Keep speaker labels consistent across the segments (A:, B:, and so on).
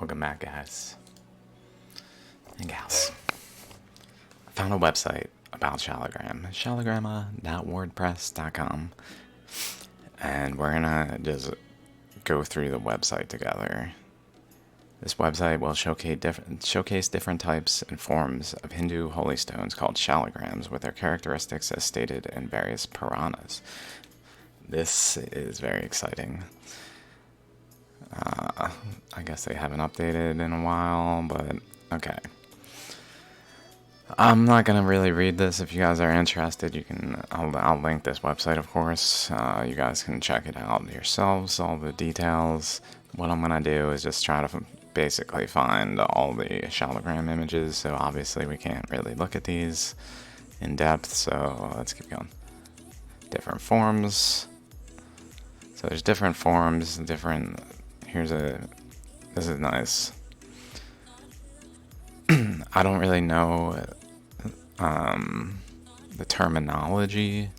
A: Welcome back, guys and gals. I found a website about Shaligram, shaligram.wordpress.com, and we're gonna just go through the website together. This website will showcase different types and forms of Hindu holy stones called shaligrams with their characteristics as stated in various Puranas. This is very exciting. I guess they haven't updated in a while, but okay. I'm not gonna really read this. If you guys are interested, you can. I'll link this website, of course. You guys can check it out yourselves. All the details. What I'm gonna do is just try to basically find all the Shaligram images. So obviously we can't really look at these in depth. So let's keep going. Different forms. So there's different forms. Different. This is nice. I don't really know the terminology.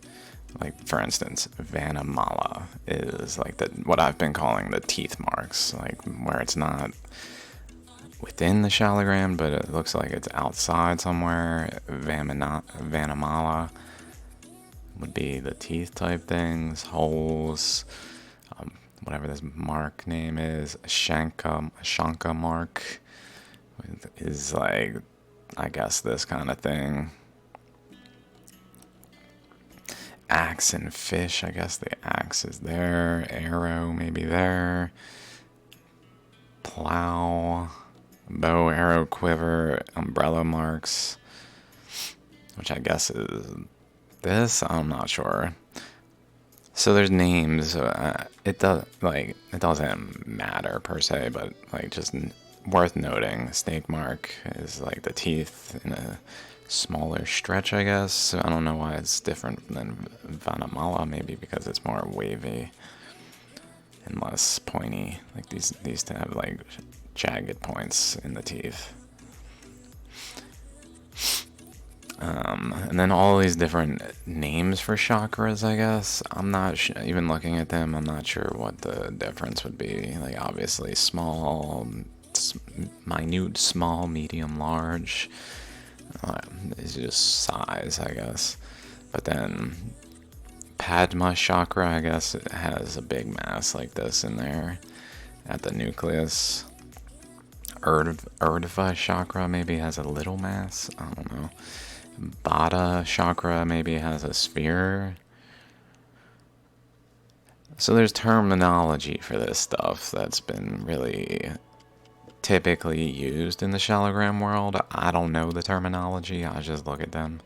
A: Like, for instance, Vanamala is like what I've been calling the teeth marks, like where it's not within the Shaligram, but it looks like it's outside somewhere. Vanamala would be the teeth type things, holes, whatever this mark name is. Shanka mark is like, I guess, this kind of thing. Axe and fish, I guess the axe is there. Arrow maybe there. Plow, bow, arrow, quiver, umbrella marks, which I guess is this. I'm not sure. So there's names. It doesn't matter per se, but like just worth noting. Snake mark is like the teeth in a smaller stretch, I guess. So I don't know why it's different than Vanamala. Maybe because it's more wavy and less pointy. Like these to have like jagged points in the teeth. And then all these different names for chakras, I guess. I'm not even looking at them. I'm not sure what the difference would be. Like, obviously, small, minute, small, medium, large. It's just size, I guess. But then Padma chakra, I guess, it has a big mass like this in there at the nucleus. Urdhva chakra maybe has a little mass. I don't know. Bada chakra maybe has a sphere. So there's terminology for this stuff that's been really typically used in the Shaligram world. I don't know the terminology, I just look at them.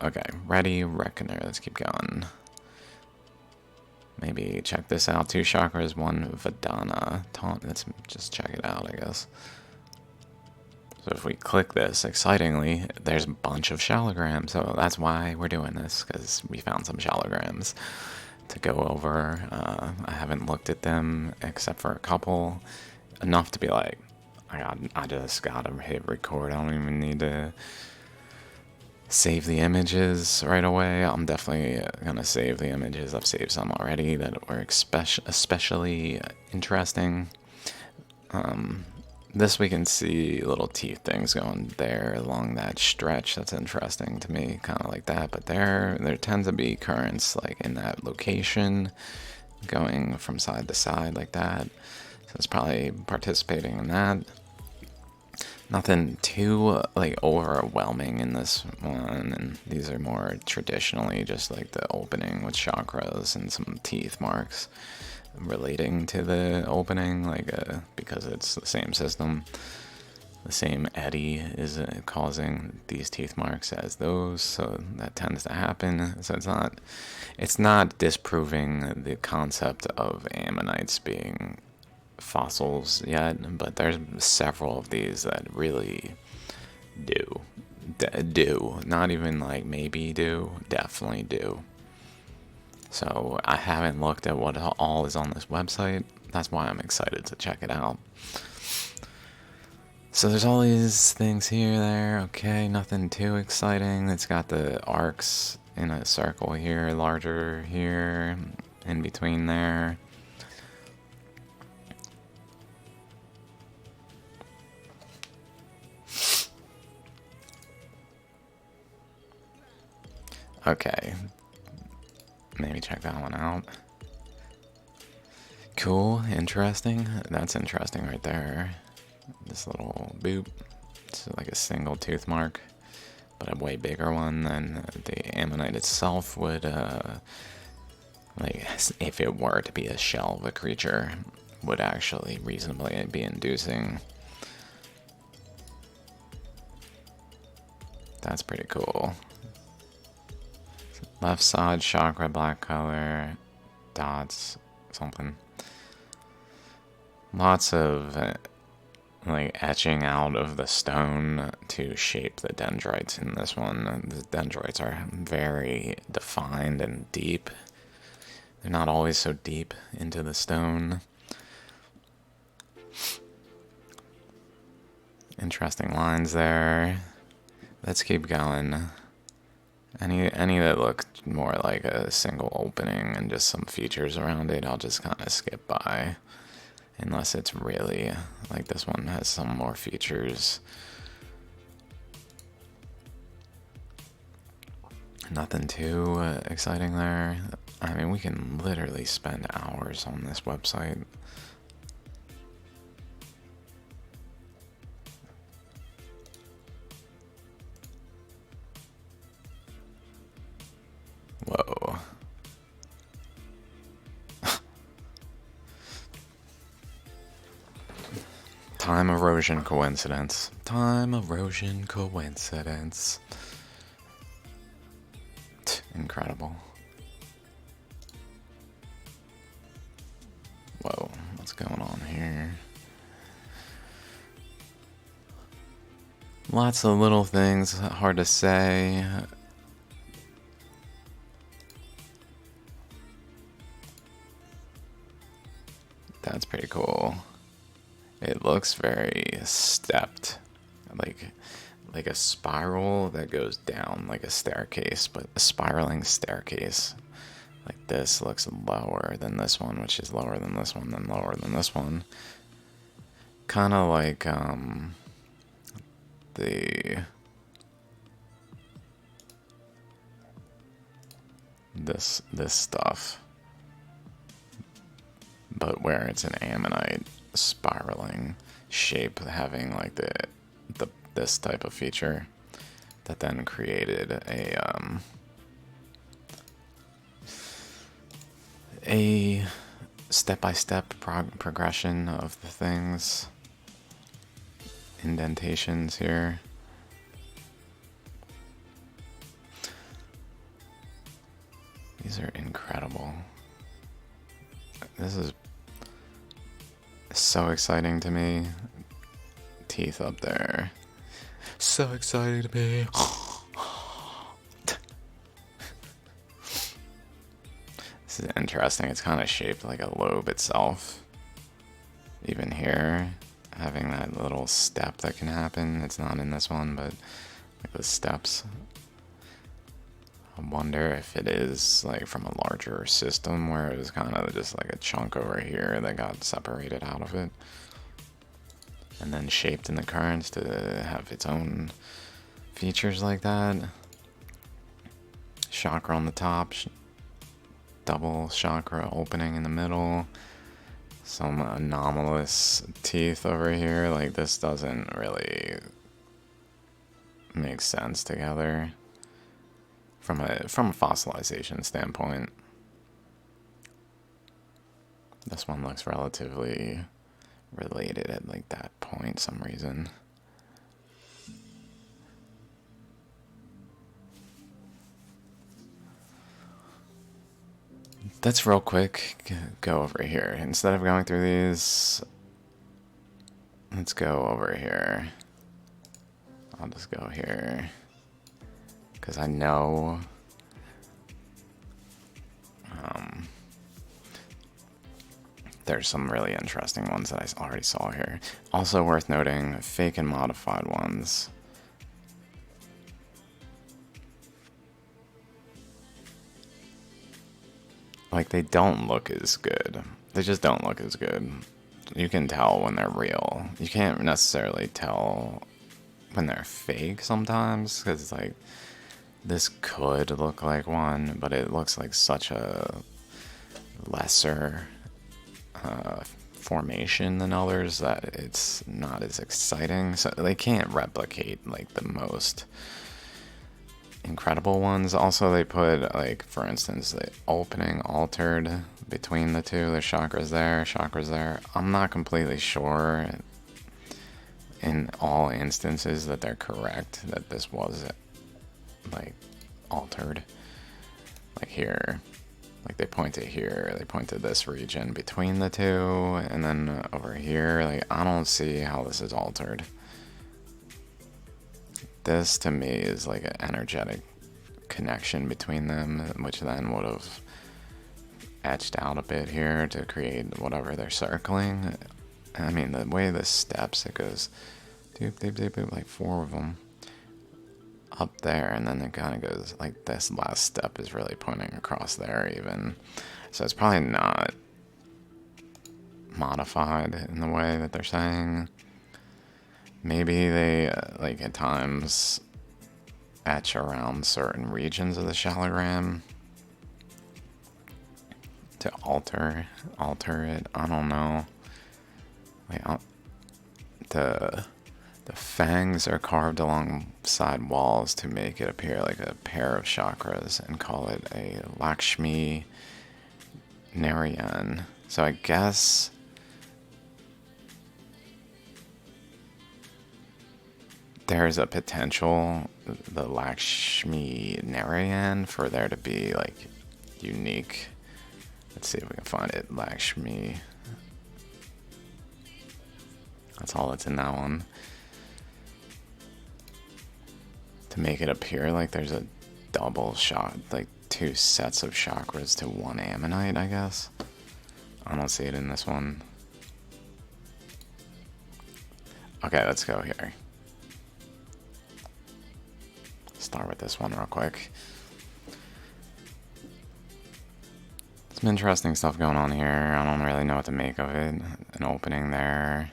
A: Okay, ready, reckoner, let's keep going. Maybe check this out, 2 chakras, 1 Vedana. Let's just check it out, I guess. So if we click this, excitingly, there's a bunch of Shaligrams. So that's why we're doing this, because we found some Shaligrams to go over. I haven't looked at them except for a couple. Enough to be like, I just gotta hit record. I don't even need to save the images right away. I'm definitely gonna save the images. I've saved some already that were especially interesting. This we can see little teeth things going there along that stretch. That's interesting to me, kind of like that. But there tends to be currents like in that location, going from side to side like that. So it's probably participating in that. Nothing too like overwhelming in this one, and these are more traditionally just like the opening with chakras and some teeth marks relating to the opening, like because it's the same system. The same eddy is causing these teeth marks as those, so that tends to happen. So it's not disproving the concept of ammonites being fossils yet, but there's several of these that really do. Not even like maybe do, definitely do. So I haven't looked at what all is on this website. That's why I'm excited to check it out. So there's all these things here, there. Okay, nothing too exciting. It's got the arcs in a circle here, larger here, in between there. Okay, maybe check that one out. Cool, interesting. That's interesting right there. This little boop. It's like a single tooth mark, but a way bigger one than the ammonite itself would, like, if it were to be a shell of a creature, would actually reasonably be inducing. That's pretty cool. Left side, chakra, black color, dots, something. Lots of like etching out of the stone to shape the dendrites in this one. The dendrites are very defined and deep. They're not always so deep into the stone. Interesting lines there. Let's keep going. Any that look more like a single opening and just some features around it, I'll just kind of skip by. Unless it's really, like this one has some more features. Nothing too exciting there. I mean, we can literally spend hours on this website. Whoa. Time erosion coincidence. Time erosion coincidence. Incredible. Whoa, what's going on here? Lots of little things, hard to say. That's pretty cool. It looks very stepped, like a spiral that goes down like a staircase, but a spiraling staircase. Like this looks lower than this one, which is lower than this one, then lower than this one. Kind of like this stuff, but where it's an ammonite spiraling shape, having like this type of feature that then created a step-by-step progression of the things. Indentations here. These are incredible. This is so exciting to me. Teeth up there. So exciting to me. This is interesting. It's kind of shaped like a lobe itself. Even here, having that little step that can happen. It's not in this one, but like the steps. I wonder if it is like from a larger system where it was kind of just like a chunk over here that got separated out of it and then shaped in the currents to have its own features like that. Chakra on the top, double chakra opening in the middle, some anomalous teeth over here. Like this doesn't really make sense together from a fossilization standpoint. This one looks relatively related at like that point some reason. Let's real quick go over here. Instead of going through these, let's go over here. I'll just go here because I know there's some really interesting ones that I already saw here. Also worth noting, fake and modified ones. Like, they don't look as good. They just don't look as good. You can tell when they're real. You can't necessarily tell when they're fake sometimes, because, like, This could look like one, but it looks like such a lesser formation than others that it's not as exciting. So they can't replicate like the most incredible ones. Also, they put, like, for instance, the opening altered between the two. There's chakras there, chakras there. I'm not completely sure in all instances that they're correct, that this was like altered. Like here, like they point to here, they point to this region between the two, and then over here, like I don't see how this is altered. This to me is like an energetic connection between them, which then would have etched out a bit here to create whatever they're circling. I mean, the way this steps, it goes doop, doop, doop, doop, like 4 of them up there, and then it kind of goes like this last step is really pointing across there even. So it's probably not modified in the way that they're saying. Maybe they, like, at times etch around certain regions of the Shaligram to alter it. I don't know. Wait, the fangs are carved alongside walls to make it appear like a pair of chakras and call it a Lakshmi Narayan. So I guess there's a potential, the Lakshmi Narayan, for there to be like unique. Let's see if we can find it. Lakshmi. That's all that's in that one. To make it appear like there's a double shot, like 2 sets of chakras to 1 ammonite, I guess. I don't see it in this one. Okay, let's go here. Start with this one real quick. Some interesting stuff going on here. I don't really know what to make of it. An opening there.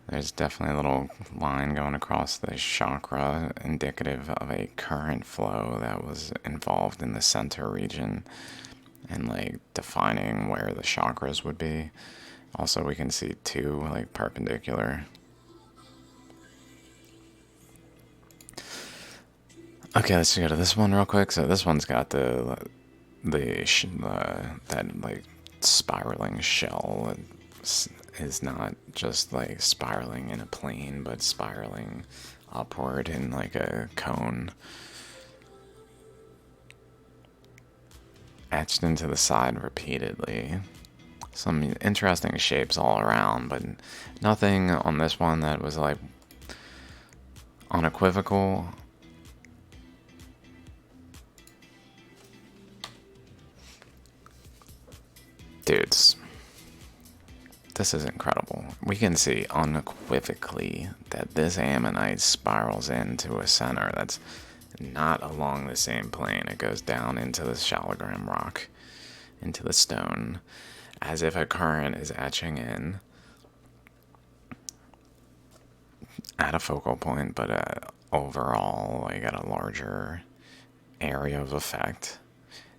A: There's definitely a little line going across the chakra, indicative of a current flow that was involved in the center region and like defining where the chakras would be. Also, we can see 2 like perpendicular. Okay, let's go to this one real quick. So this one's got that like spiraling shell. Is not just like spiraling in a plane, but spiraling upward in like a cone. Etched into the side repeatedly. Some interesting shapes all around, but nothing on this one that was like unequivocal. Dudes, this is incredible. We can see unequivocally that this ammonite spirals into a center that's not along the same plane. It goes down into the Shaligram rock, into the stone, as if a current is etching in at a focal point, but overall, like at a larger area of effect.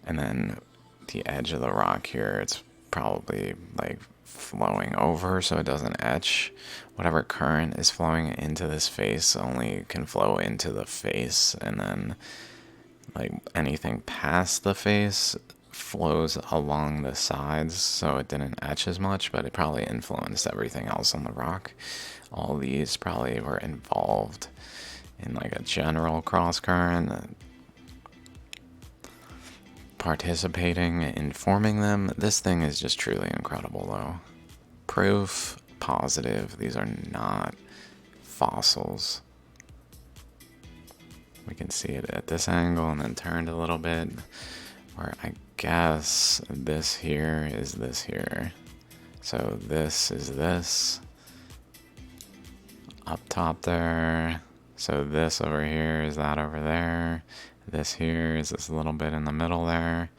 A: And then the edge of the rock here, it's probably like flowing over so it doesn't etch. Whatever current is flowing into this face only can flow into the face, and then like anything past the face flows along the sides, so it didn't etch as much, but it probably influenced everything else on the rock. All these probably were involved in like a general cross current participating in forming them. This thing is just truly incredible though. Proof positive, these are not fossils. We can see it at this angle and then turned a little bit, where I guess this here is this here. So this is this up top there. So this over here is that over there. This here is this little bit in the middle there.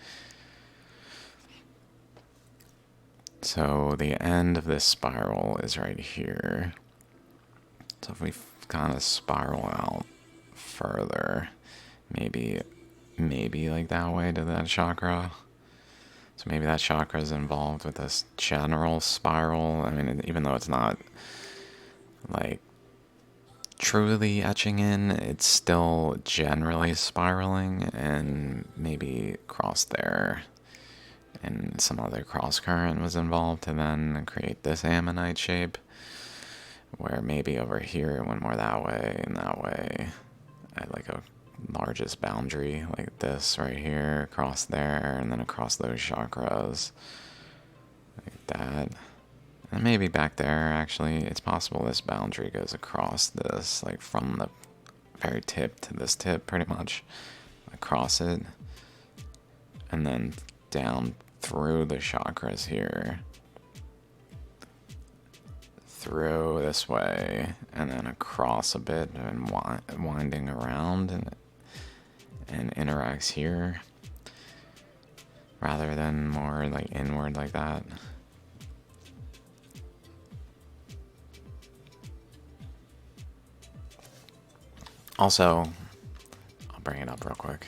A: So the end of this spiral is right here. So if we kind of spiral out further, Maybe like that way to that chakra. So maybe that chakra is involved with this general spiral. I mean, even though it's not like truly etching in, it's still generally spiraling, and maybe cross there and some other cross current was involved to then create this ammonite shape, where maybe over here it went more that way and that way at like a largest boundary like this right here, across there, and then across those chakras like that. And maybe back there, actually, it's possible this boundary goes across this, like from the very tip to this tip, pretty much across it, and then down through the chakras here, through this way, and then across a bit and winding around and interacts here, rather than more like inward like that. Also, I'll bring it up real quick.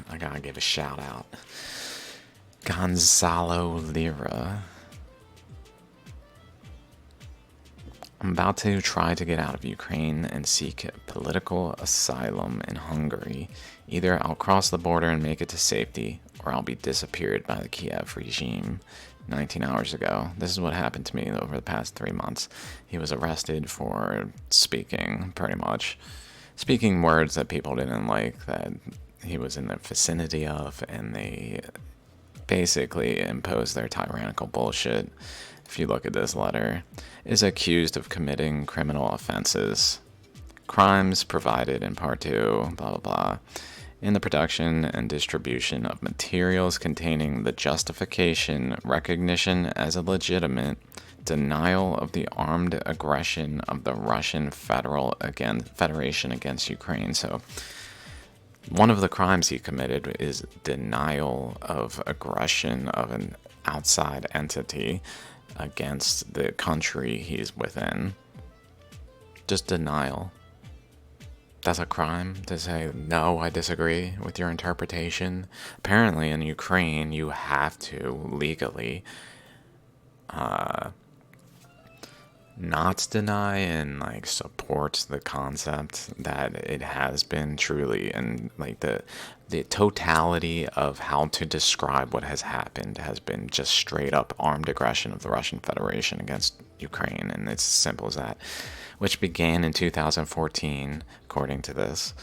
A: I gotta give a shout out. Gonzalo Lira. I'm about to try to get out of Ukraine and seek political asylum in Hungary. Either I'll cross the border and make it to safety, or I'll be disappeared by the Kiev regime. 19 hours ago. This is what happened to me over the past 3 months. He was arrested for speaking, pretty much. Speaking words that people didn't like, that he was in the vicinity of, and they basically imposed their tyrannical bullshit. If you look at this letter, is accused of committing criminal offenses. Crimes provided in Part 2, blah, blah, blah. In the production and distribution of materials containing the justification, recognition as a legitimate, denial of the armed aggression of the Russian Federation against Ukraine. So one of the crimes he committed is denial of aggression of an outside entity against the country he's within. Just denial. That's a crime to say, no, I disagree with your interpretation. Apparently in Ukraine, you have to legally not deny and like support the concept that it has been truly, and like the totality of how to describe what has happened has been just straight up armed aggression of the Russian Federation against Ukraine, and it's as simple as that, which began in 2014, according to this,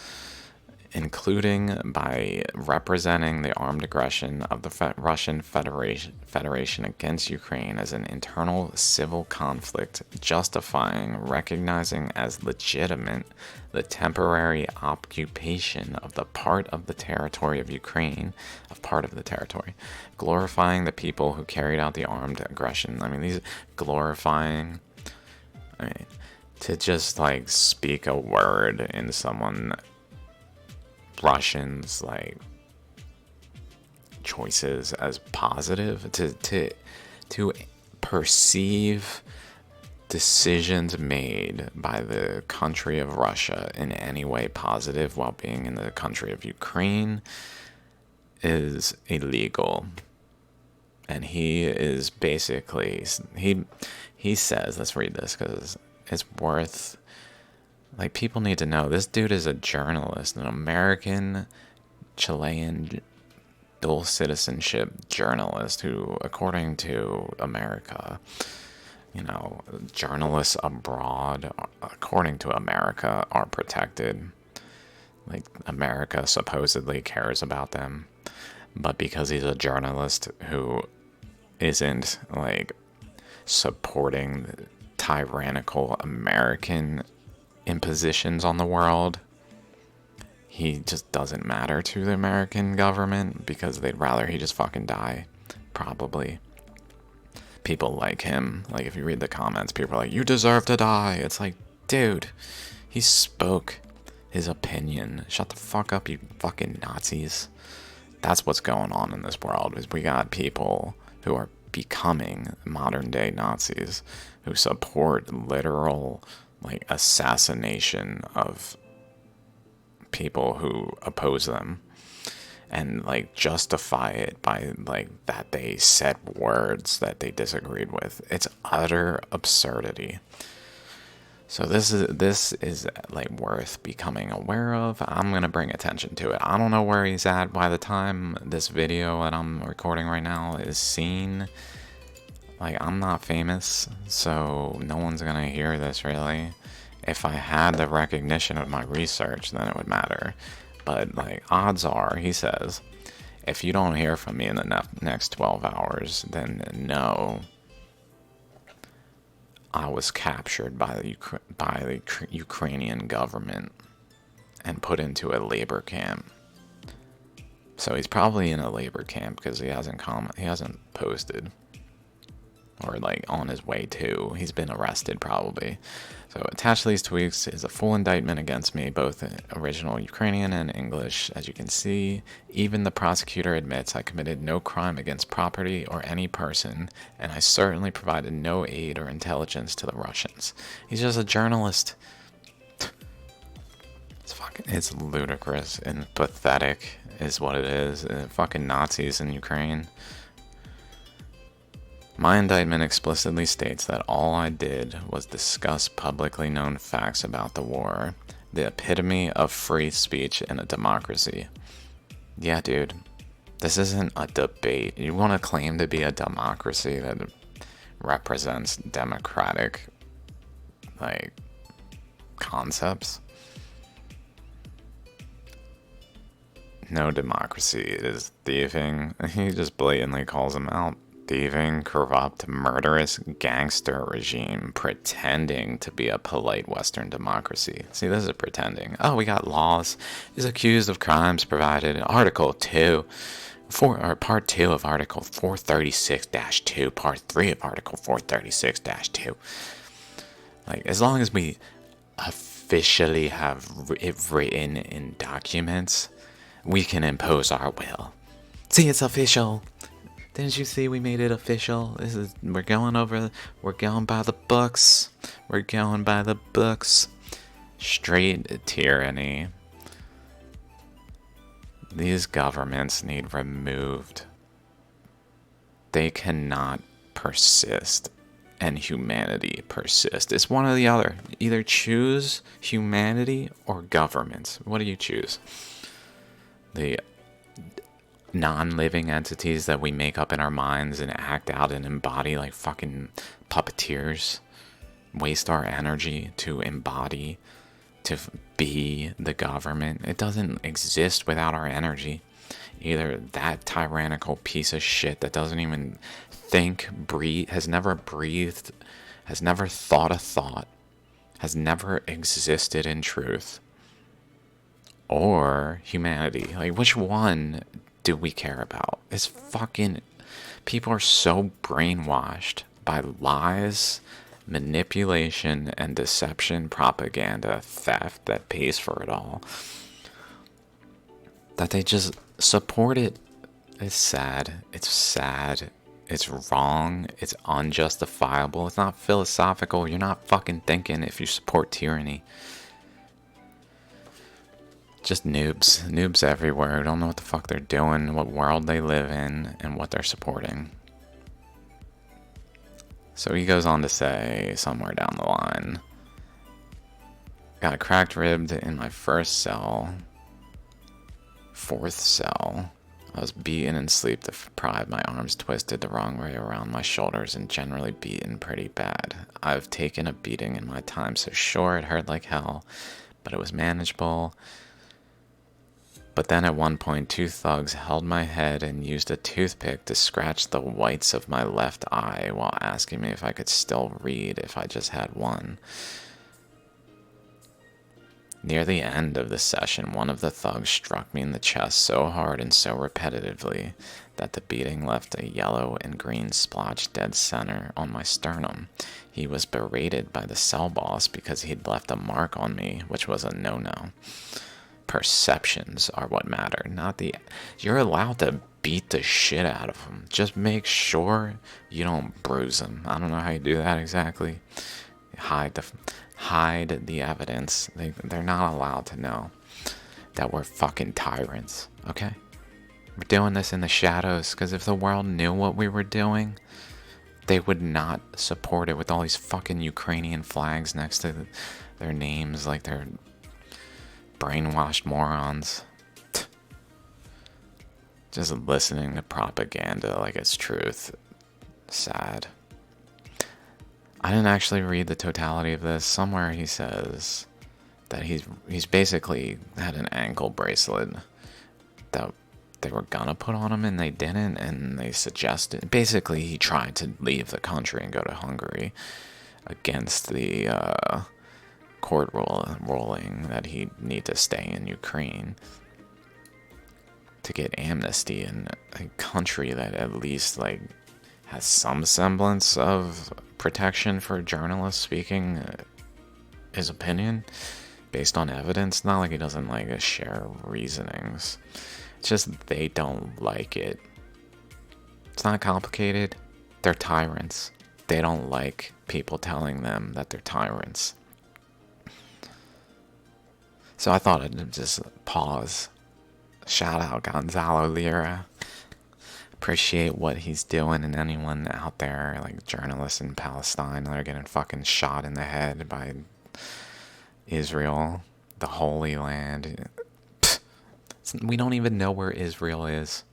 A: including by representing the armed aggression of the Russian Federation against Ukraine as an internal civil conflict, justifying, recognizing as legitimate the temporary occupation of the part of the territory of Ukraine, glorifying the people who carried out the armed aggression. I mean, these glorifying, I mean, to just like speak a word in someone Russians like choices as positive, to perceive decisions made by the country of Russia in any way positive while being in the country of Ukraine is illegal. And he is basically, he says, let's read this because it's worth, like, people need to know, this dude is a journalist, an American Chilean dual citizenship journalist who, according to America, you know, journalists abroad, according to America, are protected. Like, America supposedly cares about them. But because he's a journalist who isn't, like, supporting tyrannical American impositions on the world, he just doesn't matter to the American government because they'd rather he just fucking die, probably. People like him, like, if you read the comments, people are like, you deserve to die. It's like, dude, he spoke his opinion. Shut the fuck up, you fucking Nazis. That's what's going on in this world, is we got people who are becoming modern day Nazis who support literal, like assassination of people who oppose them, and like justify it by like that they said words that they disagreed with. It's utter absurdity. So this is like worth becoming aware of. I'm gonna bring attention to it. I don't know where he's at by the time this video that I'm recording right now is seen. Like, I'm not famous, so no one's gonna hear this really. If I had the recognition of my research, then it would matter. But like, odds are, he says, if you don't hear from me in the next 12 hours, then no, I was captured by the Ukrainian government and put into a labor camp. So he's probably in a labor camp because he hasn't posted, or like on his way to. He's been arrested probably. So attached to these tweets is a full indictment against me, both in original Ukrainian and English. As you can see, even the prosecutor admits I committed no crime against property or any person, and I certainly provided no aid or intelligence to the Russians. He's just a journalist. It's ludicrous and pathetic is what it is. Fucking Nazis in Ukraine. My indictment explicitly states that all I did was discuss publicly known facts about the war, the epitome of free speech in a democracy. Yeah, dude, this isn't a debate. You want to claim to be a democracy that represents democratic, like, concepts? No democracy. It is thieving. He just blatantly calls them out. Thieving, corrupt, murderous gangster regime pretending to be a polite Western democracy. See, this is pretending. Oh, we got laws. Is accused of crimes provided in Article 2, Part 2 of Article 436-2, Part 3 of Article 436-2. Like, as long as we officially have it written in documents, we can impose our will. See, it's official. Didn't you see we made it official? We're going by the books. We're going by the books. Straight tyranny. These governments need removed. They cannot persist and humanity persist. It's one or the other. Either choose humanity or governments. What do you choose? The non-living entities that we make up in our minds and act out and embody like fucking puppeteers, waste our energy to embody, to be the government. It doesn't exist without our energy. Either that tyrannical piece of shit that doesn't even think, breathe, has never breathed, has never thought a thought, has never existed in truth, or humanity. Like, which one do we care about? It's fucking, people are so brainwashed by lies, manipulation, and deception, propaganda, theft that pays for it all, that they just support it. It's sad. It's wrong. It's unjustifiable. It's not philosophical. You're not fucking thinking if you support tyranny. Just noobs everywhere who don't know what the fuck they're doing, what world they live in, and what they're supporting. So he goes on to say, somewhere down the line, got a cracked rib in my first cell, fourth cell. I was beaten and sleep deprived, my arms twisted the wrong way around my shoulders and generally beaten pretty bad. I've taken a beating in my time so sure it hurt like hell, but it was manageable. But then at one point, two thugs held my head and used a toothpick to scratch the whites of my left eye while asking me if I could still read if I just had one. Near the end of the session, one of the thugs struck me in the chest so hard and so repetitively that the beating left a yellow and green splotch dead center on my sternum. He was berated by the cell boss because he'd left a mark on me, which was a no-no. Perceptions are what matter, not the... You're allowed to beat the shit out of them. Just make sure you don't bruise them. I don't know how you do that exactly. hide the evidence. They're not allowed to know that we're fucking tyrants, okay? We're doing this in the shadows because if the world knew what we were doing, they would not support it with all these fucking Ukrainian flags next to their names like they're brainwashed morons. Just listening to propaganda like it's truth. Sad. I didn't actually read the totality of this. Somewhere he says that he's basically had an ankle bracelet that they were gonna put on him and they didn't, and they suggested, basically he tried to leave the country and go to Hungary against the court ruling that he'd need to stay in Ukraine to get amnesty in a country that at least like has some semblance of protection for journalists speaking his opinion based on evidence. Not like he doesn't like share reasonings. It's just they don't like it. It's not complicated. They're tyrants. They don't like people telling them that they're tyrants. So I thought I'd just pause. Shout out Gonzalo Lira. Appreciate what he's doing, and anyone out there, like journalists in Palestine that are getting fucking shot in the head by Israel, the Holy Land. We don't even know where Israel is.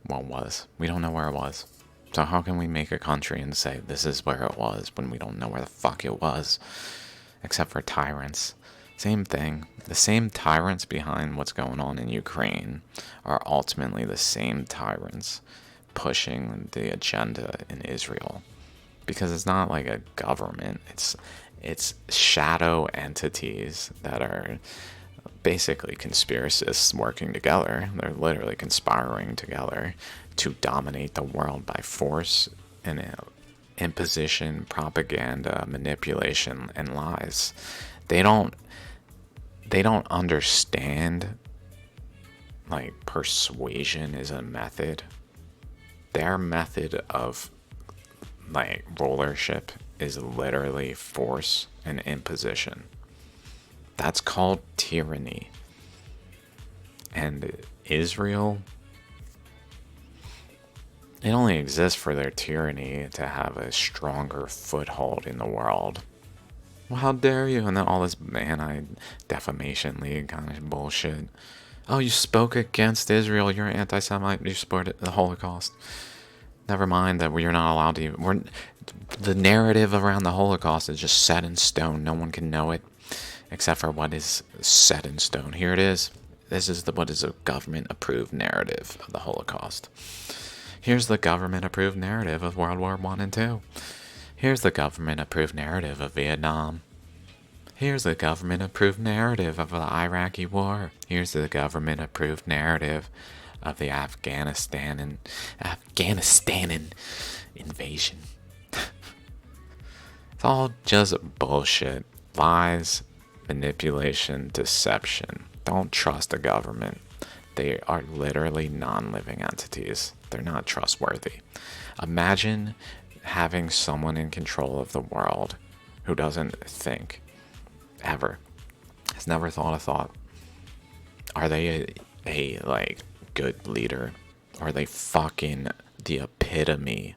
A: Well, was. We don't know where it was. So how can we make a country and say this is where it was when we don't know where the fuck it was? Except for tyrants. Same thing. The same tyrants behind what's going on in Ukraine are ultimately the same tyrants pushing the agenda in Israel. Because it's not like a government. It's shadow entities that are basically conspiracists working together. They're literally conspiring together to dominate the world by force and imposition, propaganda, manipulation, and lies. They don't understand like persuasion is a method. Their method of like rulership is literally force and imposition. That's called tyranny. And Israel, it only exists for their tyranny to have a stronger foothold in the world. Well, how dare you? And then all this anti-defamation league kind of bullshit. Oh, you spoke against Israel. You're an anti-Semite. You supported the Holocaust. Never mind that we're not allowed to. The narrative around the Holocaust is just set in stone. No one can know it except for what is set in stone. Here it is. This is what is a government-approved narrative of the Holocaust. Here's the government-approved narrative of World War I and II. Here's the government-approved narrative of Vietnam. Here's the government-approved narrative of the Iraqi War. Here's the government-approved narrative of the Afghanistan invasion. It's all just bullshit. Lies, manipulation, deception. Don't trust the government. They are literally non-living entities. They're not trustworthy. Imagine having someone in control of the world who doesn't think, ever, has never thought a thought. Are they a like good leader? Or are they fucking the epitome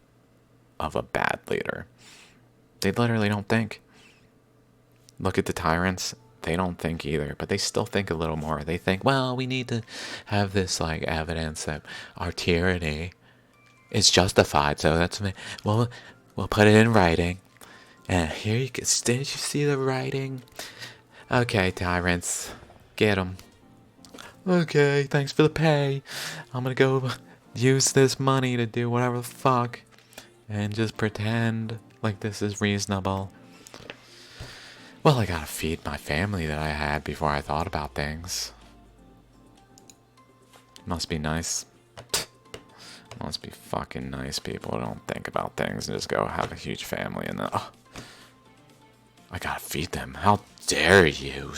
A: of a bad leader? They literally don't think. Look at the tyrants. They don't think either, but they still think a little more. They think, well, we need to have this like evidence that our tyranny is justified. So that's we'll put it in writing. And here you go. Didn't you see the writing? Okay, tyrants, get them. Okay, thanks for the pay. I'm gonna go use this money to do whatever the fuck, and just pretend like this is reasonable. Well, I gotta feed my family that I had before I thought about things. Must be nice. Must be fucking nice people who don't think about things and just go have a huge family and then, oh, I gotta feed them. How dare you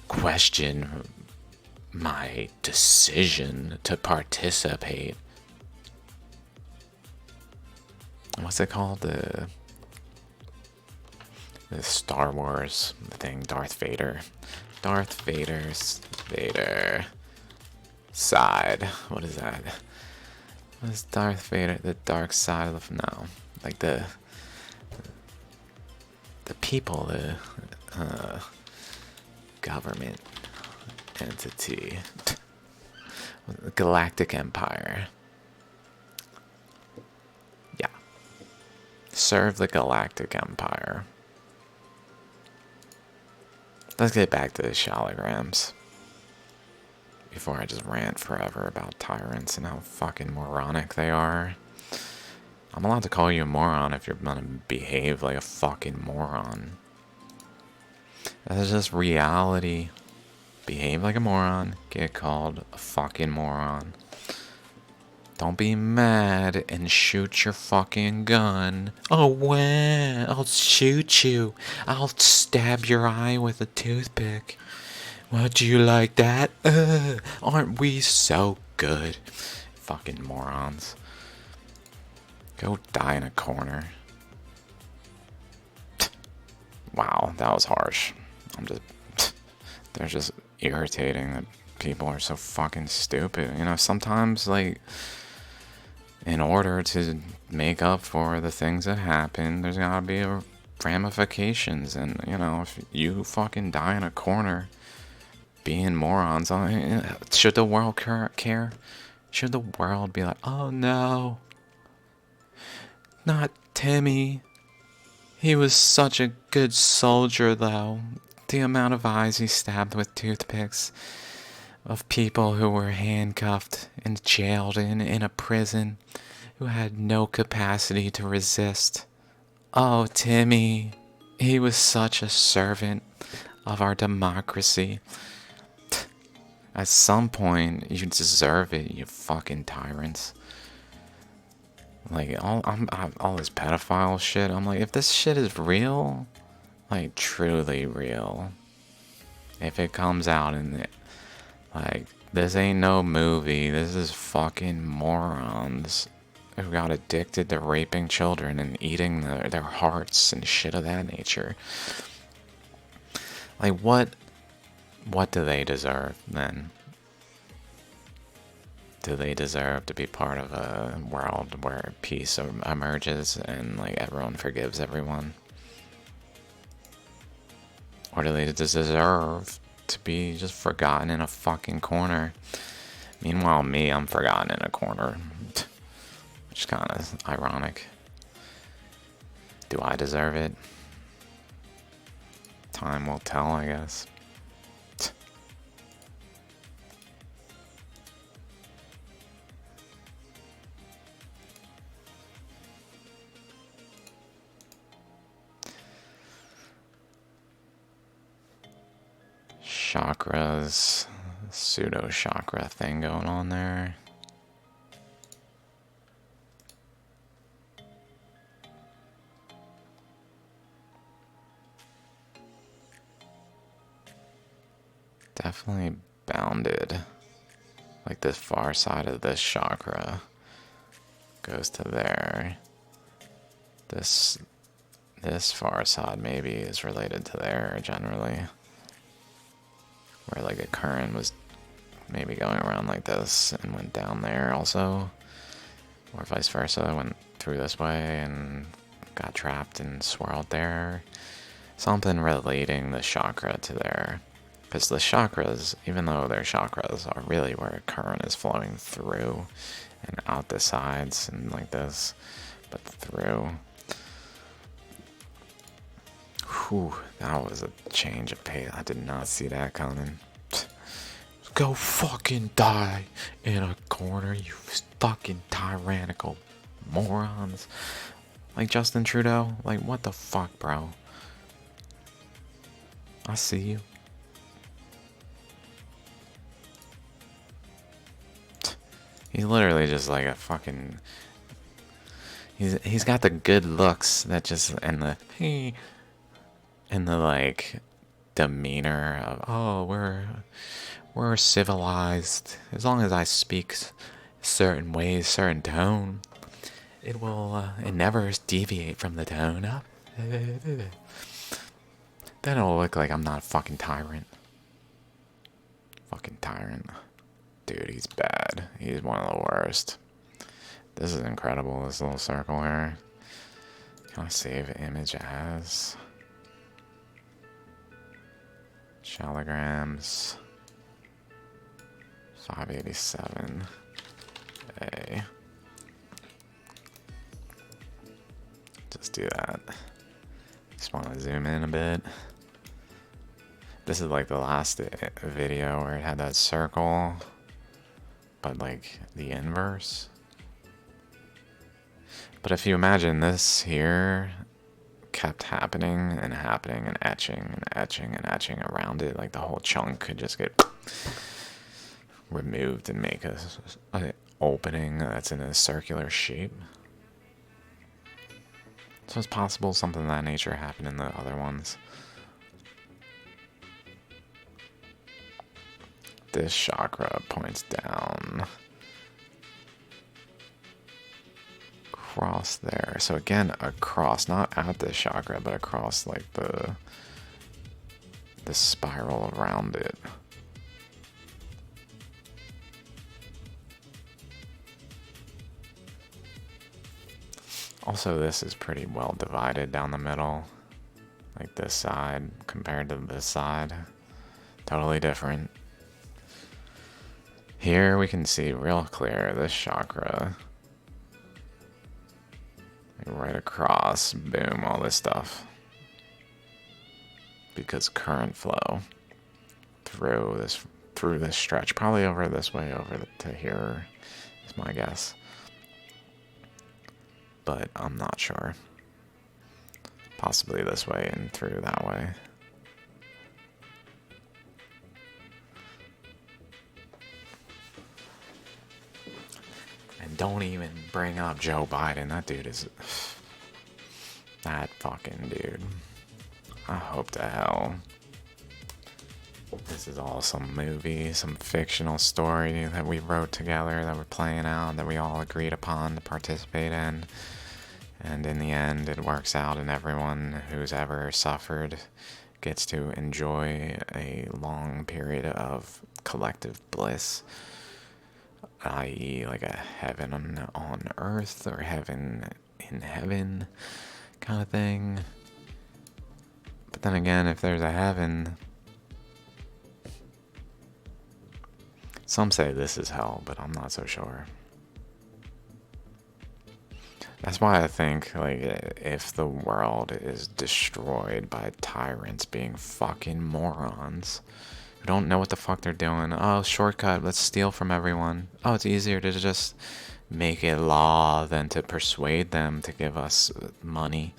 A: question my decision to participate? What's it called? This Star Wars thing, Darth Vader. Darth Vader's Vader side. What is that? What is Darth Vader? The dark side of the no, like the people, the government entity, the Galactic Empire. Yeah, serve the Galactic Empire. Let's get back to the Shaligrams before I just rant forever about tyrants and how fucking moronic they are. I'm allowed to call you a moron if you're gonna behave like a fucking moron. That's just reality. Behave like a moron, get called a fucking moron. Don't be mad and shoot your fucking gun. Oh, wow, I'll shoot you. I'll stab your eye with a toothpick. Would you like that? Aren't we so good? Fucking morons. Go die in a corner. Wow, that was harsh. They're just irritating that people are so fucking stupid. You know, sometimes, like, in order to make up for the things that happen, there's gotta be ramifications. And, you know, if you fucking die in a corner being morons, should the world care? Should the world be like, oh no, not Timmy. He was such a good soldier, though. The amount of eyes he stabbed with toothpicks, of people who were handcuffed and jailed in a prison, who had no capacity to resist. Oh, Timmy, he was such a servant of our democracy. At some point, you deserve it, you fucking tyrants. Like, all this pedophile shit, I'm like, if this shit is real, like, truly real, if it comes out and, like, this ain't no movie, this is fucking morons who got addicted to raping children and eating their hearts and shit of that nature. Like, what do they deserve, then? Do they deserve to be part of a world where peace emerges and, like, everyone forgives everyone? Or do they deserve to be just forgotten in a fucking corner? Meanwhile, me, I'm forgotten in a corner. Which is kind of ironic. Do I deserve it? Time will tell, I guess. Chakras, pseudo chakra thing going on there. Definitely bounded. Like, this far side of this chakra goes to there. This far side maybe is related to there generally. Where, like, a current was maybe going around like this and went down there also. Or vice versa, went through this way and got trapped and swirled there. Something relating the chakra to there. Because the chakras, even though they're chakras, are really where a current is flowing through and out the sides and like this, but through. Whew, that was a change of pace. I did not see that coming. Go fucking die in a corner, you fucking tyrannical morons. Like Justin Trudeau, like, what the fuck, bro? I see you. He's literally just like a fucking... He's got the good looks that just... And the like demeanor of, oh, we're civilized. As long as I speak certain ways, certain tone, it will it never deviate from the tone. Then it'll look like I'm not a fucking tyrant. Fucking tyrant. Dude, he's bad. He's one of the worst. This is incredible, this little circle here. Can I save image as? Shaligrams. 587. A. Just do that. Just want to zoom in a bit. This is like the last video where it had that circle, but like the inverse. But if you imagine this here kept happening and happening and etching and etching and etching around it, like the whole chunk could just get removed and make an opening that's in a circular shape. So it's possible something of that nature happened in the other ones. This chakra points down. Across there. So again, across, not at the chakra, but across like the spiral around it. Also, this is pretty well divided down the middle. Like this side compared to this side. Totally different. Here we can see real clear this chakra. Like right across, boom, all this stuff. Because current flow through this stretch, probably over this way, over to here is my guess. But I'm not sure. Possibly this way and through that way. And don't even bring up Joe Biden. That dude is... That fucking dude. I hope to hell. This is all some movie, some fictional story that we wrote together, that we're playing out, that we all agreed upon to participate in. And in the end, it works out, and everyone who's ever suffered gets to enjoy a long period of collective bliss, i.e. like a heaven on earth, or heaven in heaven kind of thing. But then again, if there's a heaven, some say this is hell, but I'm not so sure. That's why I think, like, if the world is destroyed by tyrants being fucking morons who don't know what the fuck they're doing, oh, shortcut, let's steal from everyone. Oh, it's easier to just make it law than to persuade them to give us money.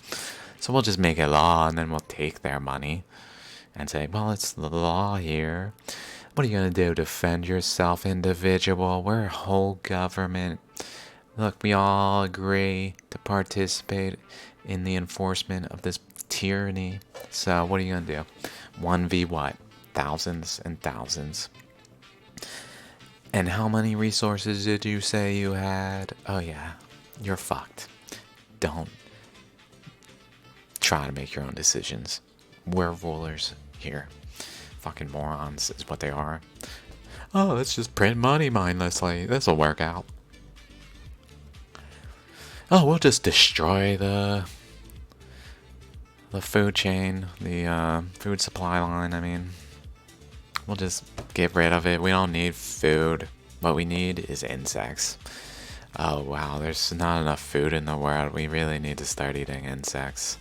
A: So we'll just make it law, and then we'll take their money and say, well, it's the law here. What are you going to do? Defend yourself, individual? We're a whole government. Look, we all agree to participate in the enforcement of this tyranny. So what are you going to do? 1v what? Thousands and thousands. And how many resources did you say you had? Oh yeah, you're fucked. Don't try to make your own decisions. We're rulers here. Fucking morons is what they are. Oh, let's just print money mindlessly. This'll work out. Oh, we'll just destroy the food chain, the food supply line, I mean. We'll just get rid of it. We don't need food. What we need is insects. Oh, wow, there's not enough food in the world. We really need to start eating insects.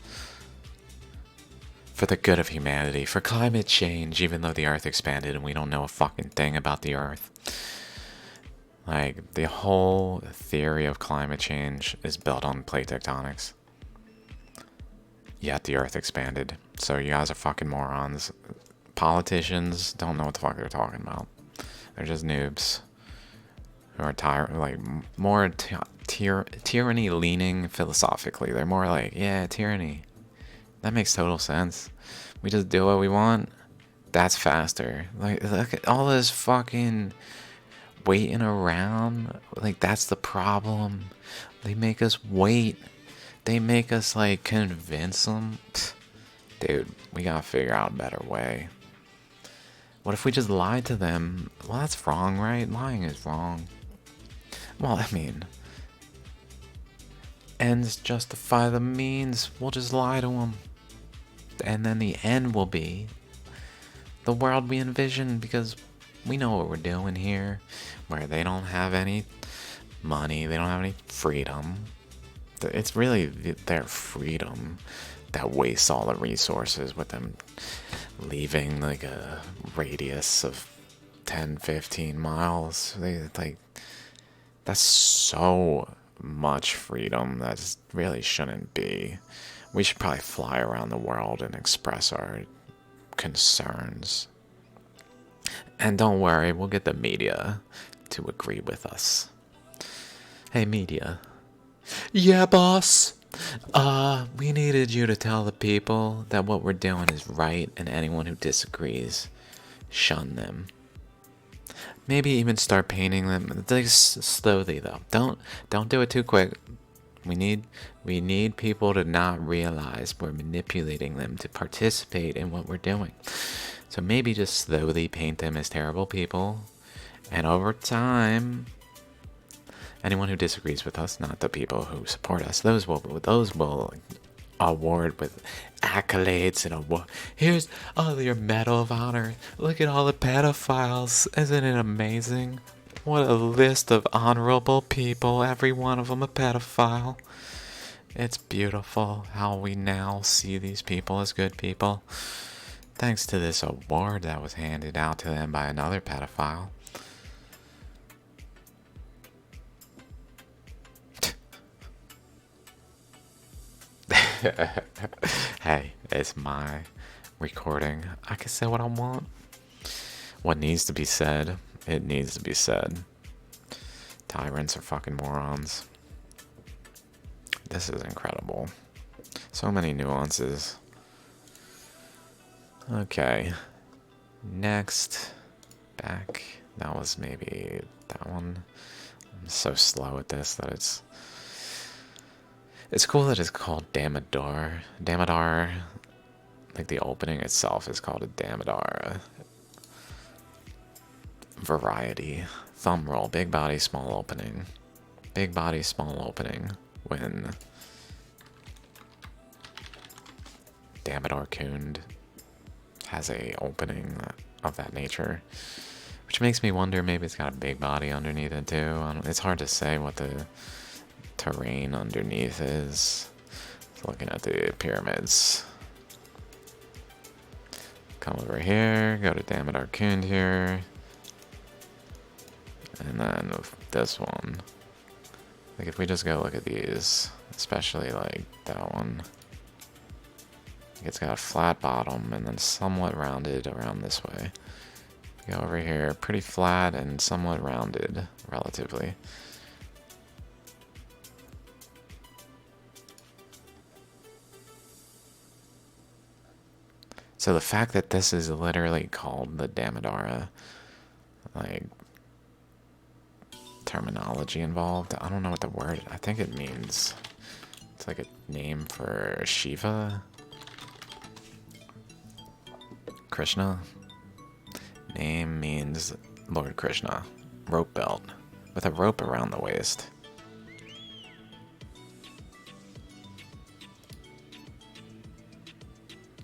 A: For the good of humanity, for climate change, even though the Earth expanded and we don't know a fucking thing about the Earth. Like, the whole theory of climate change is built on plate tectonics. Yet the Earth expanded. So you guys are fucking morons. Politicians don't know what the fuck they're talking about. They're just noobs. Who are like, more tyranny-leaning philosophically. They're more like, yeah, tyranny. That makes total sense. We just do what we want. That's faster. Like, look at all this fucking waiting around. Like, that's the problem. They make us wait. They make us, like, convince them. Dude, we gotta figure out a better way. What if we just lied to them? Well, that's wrong, right? Lying is wrong. Well, I mean, ends justify the means. We'll just lie to them. And then the end will be the world we envision, because we know what we're doing here, where they don't have any money, they don't have any freedom. It's really their freedom that wastes all the resources with them leaving like a radius of 10-15 miles. That's so much freedom that really shouldn't be. We should probably fly around the world and express our concerns. And don't worry, we'll get the media to agree with us. Hey, media. Yeah, boss. We needed you to tell the people that what we're doing is right, and anyone who disagrees, shun them. Maybe even start painting them. Slowly though. Don't do it too quick. We need people to not realize we're manipulating them to participate in what we're doing. So maybe just slowly paint them as terrible people, and over time, anyone who disagrees with us, not the people who support us, those will award with accolades and award. Here's your Medal of Honor. Look at all the pedophiles. Isn't it amazing? What a list of honorable people. Every one of them a pedophile. It's beautiful how we now see these people as good people, thanks to this award that was handed out to them by another pedophile. Hey, it's my recording. I can say what I want. What needs to be said, it needs to be said. Tyrants are fucking morons. This is incredible. So many nuances. Okay. Next. Back. That was maybe that one. I'm so slow at this that it's cool that it's called Damodar. Damodar, like the opening itself is called a Damodar. Variety. Thumb roll. Big body, small opening. Big body, small opening. When Damodar Kund has a opening of that nature. Which makes me wonder, maybe it's got a big body underneath it too. It's hard to say what the terrain underneath is. Looking at the pyramids. Come over here, go to Damodar Kund here. And then with this one. Like if we just go look at these, especially like that one. It's got a flat bottom and then somewhat rounded around this way. Go over here, pretty flat and somewhat rounded, relatively. So the fact that this is literally called the Damodara, like, terminology involved, I don't know what the word, I think it means, it's like a name for Shiva? Krishna? Name means Lord Krishna. Rope belt. With a rope around the waist.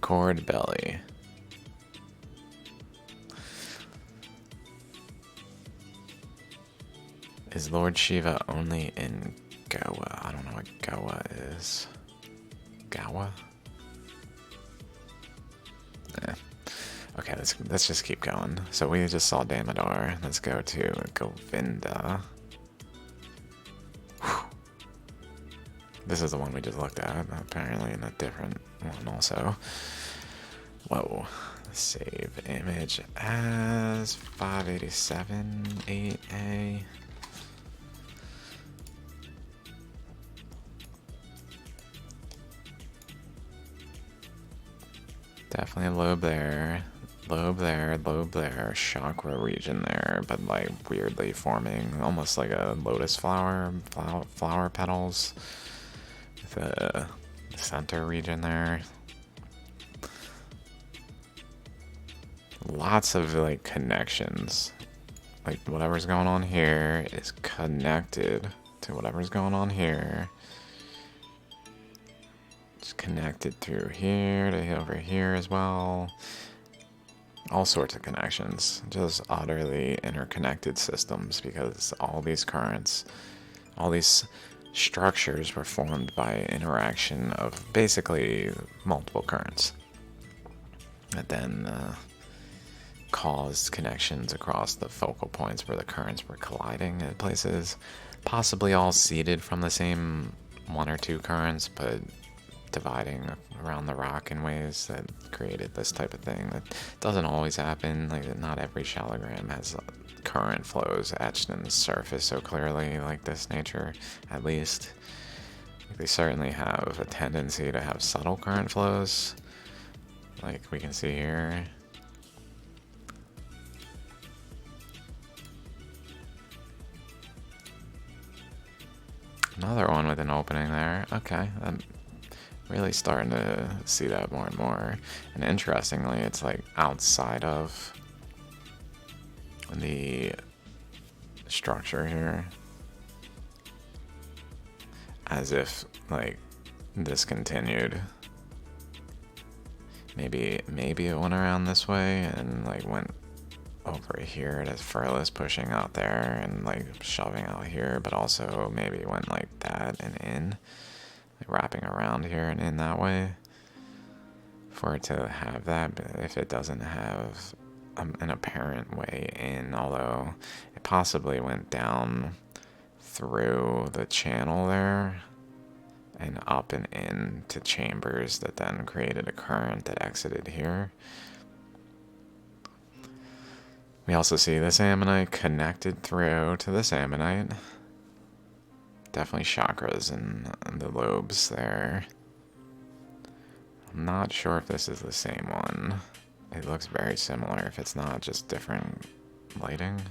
A: Cord belly. Is Lord Shiva only in Goa? I don't know what Goa is. Goa? Eh. Okay, let's just keep going. So we just saw Damodar. Let's go to Govinda. Whew. This is the one we just looked at, apparently in a different one also. Whoa. Save image as 587 8A. Definitely lobe there. Lobe there, lobe there, chakra region there, but like weirdly forming, almost like a lotus flower petals with a center region there. lots of like connections. Like whatever's going on here is connected to whatever's going on here. It's connected through here to over here as well. All sorts of connections, just utterly interconnected systems, because all these currents, all these structures were formed by interaction of basically multiple currents that then caused connections across the focal points where the currents were colliding at places, possibly all seeded from the same one or two currents, but dividing around the rock in ways that created this type of thing. That doesn't always happen. Like, not every Shaligram has current flows etched in the surface so clearly like this nature, at least. They certainly have a tendency to have subtle current flows, like we can see here. Another one with an opening there. Okay, I'm really starting to see that more and more. And interestingly, it's like outside of the structure here, as if like this continued. Maybe it went around this way and like went over here to furthest, pushing out there and like shoving out here, but also maybe it went like that and in, like wrapping around here and in that way for it to have that. But if it doesn't have an apparent way in, although it possibly went down through the channel there and up and in to chambers that then created a current that exited here. We also see this ammonite connected through to this ammonite. Definitely chakras in the lobes there. I'm not sure if this is the same one. It looks very similar if it's not just different lighting.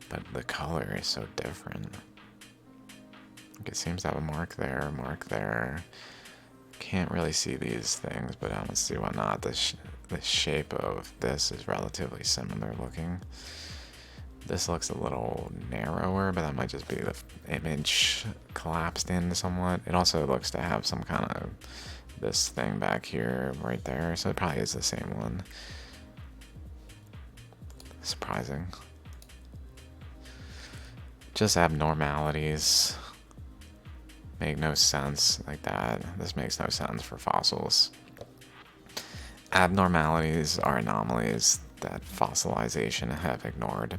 A: But the color is so different. It seems to have a mark there, a mark there. Can't really see these things, but I don't see why not. The shape of this is relatively similar looking. This looks a little narrower, but that might just be the image collapsed in somewhat. It also looks to have some kind of this thing back here, right there, so it probably is the same one. Surprising. Just abnormalities. Make no sense like that. This makes no sense for fossils. Abnormalities are anomalies that fossilization have ignored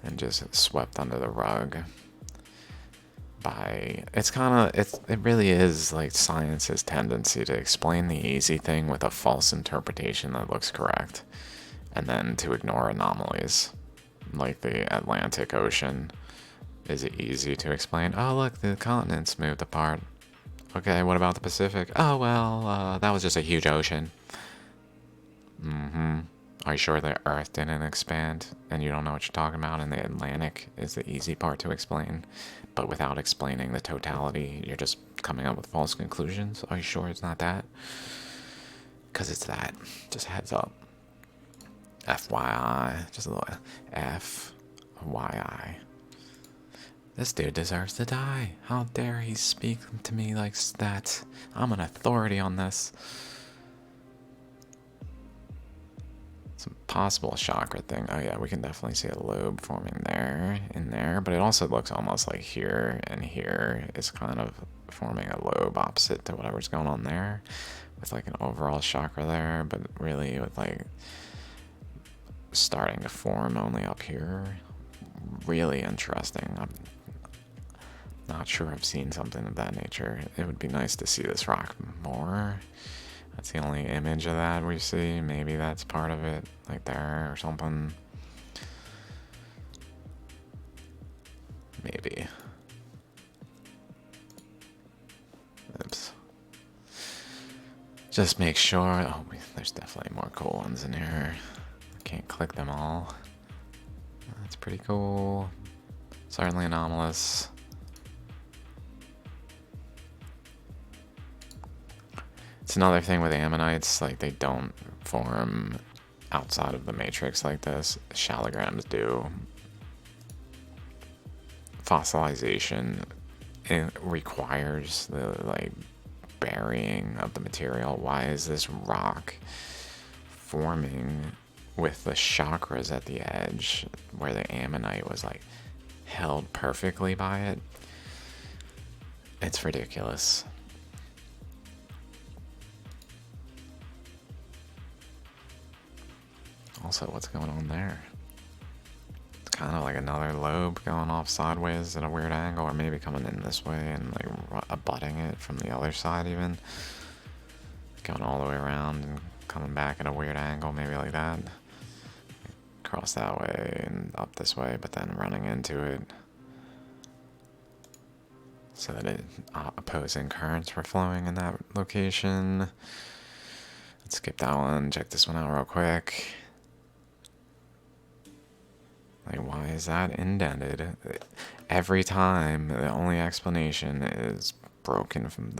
A: and just swept under the rug by, it really is like science's tendency to explain the easy thing with a false interpretation that looks correct, and then to ignore anomalies. Like the Atlantic Ocean. Is it easy to explain? Oh, look, the continents moved apart. Okay, what about the Pacific? Oh, well, that was just a huge ocean. Are you sure the Earth didn't expand and you don't know what you're talking about? And the Atlantic is the easy part to explain, but without explaining the totality, you're just coming up with false conclusions? Are you sure it's not that? Because it's that. Just a heads up. FYI. Just a little FYI. This dude deserves to die. How dare he speak to me like that? I'm an authority on this. Some possible chakra thing. Oh yeah, we can definitely see a lobe forming there, in there, but it also looks almost like here and here is kind of forming a lobe opposite to whatever's going on there, with like an overall chakra there, but really with like starting to form only up here. Really interesting. I'm not sure I've seen something of that nature. It would be nice to see this rock more. That's the only image of that we see. Maybe that's part of it, like there or something. Maybe. Oops. Just make sure. Oh, there's definitely more cool ones in here. I can't click them all. That's pretty cool. Certainly anomalous. It's another thing with ammonites, like they don't form outside of the matrix like this. Shaligrams do. Fossilization, it requires the like burying of the material. Why is this rock forming with the chakras at the edge where the ammonite was like held perfectly by it? It's ridiculous. Also, what's going on there? It's kind of like another lobe going off sideways at a weird angle, or maybe coming in this way and like abutting it from the other side even. Going all the way around and coming back at a weird angle, maybe like that. Cross that way and up this way, but then running into it so that opposing currents were flowing in that location. Let's skip that one, check this one out real quick. Like, why is that indented? Every time, the only explanation is broken from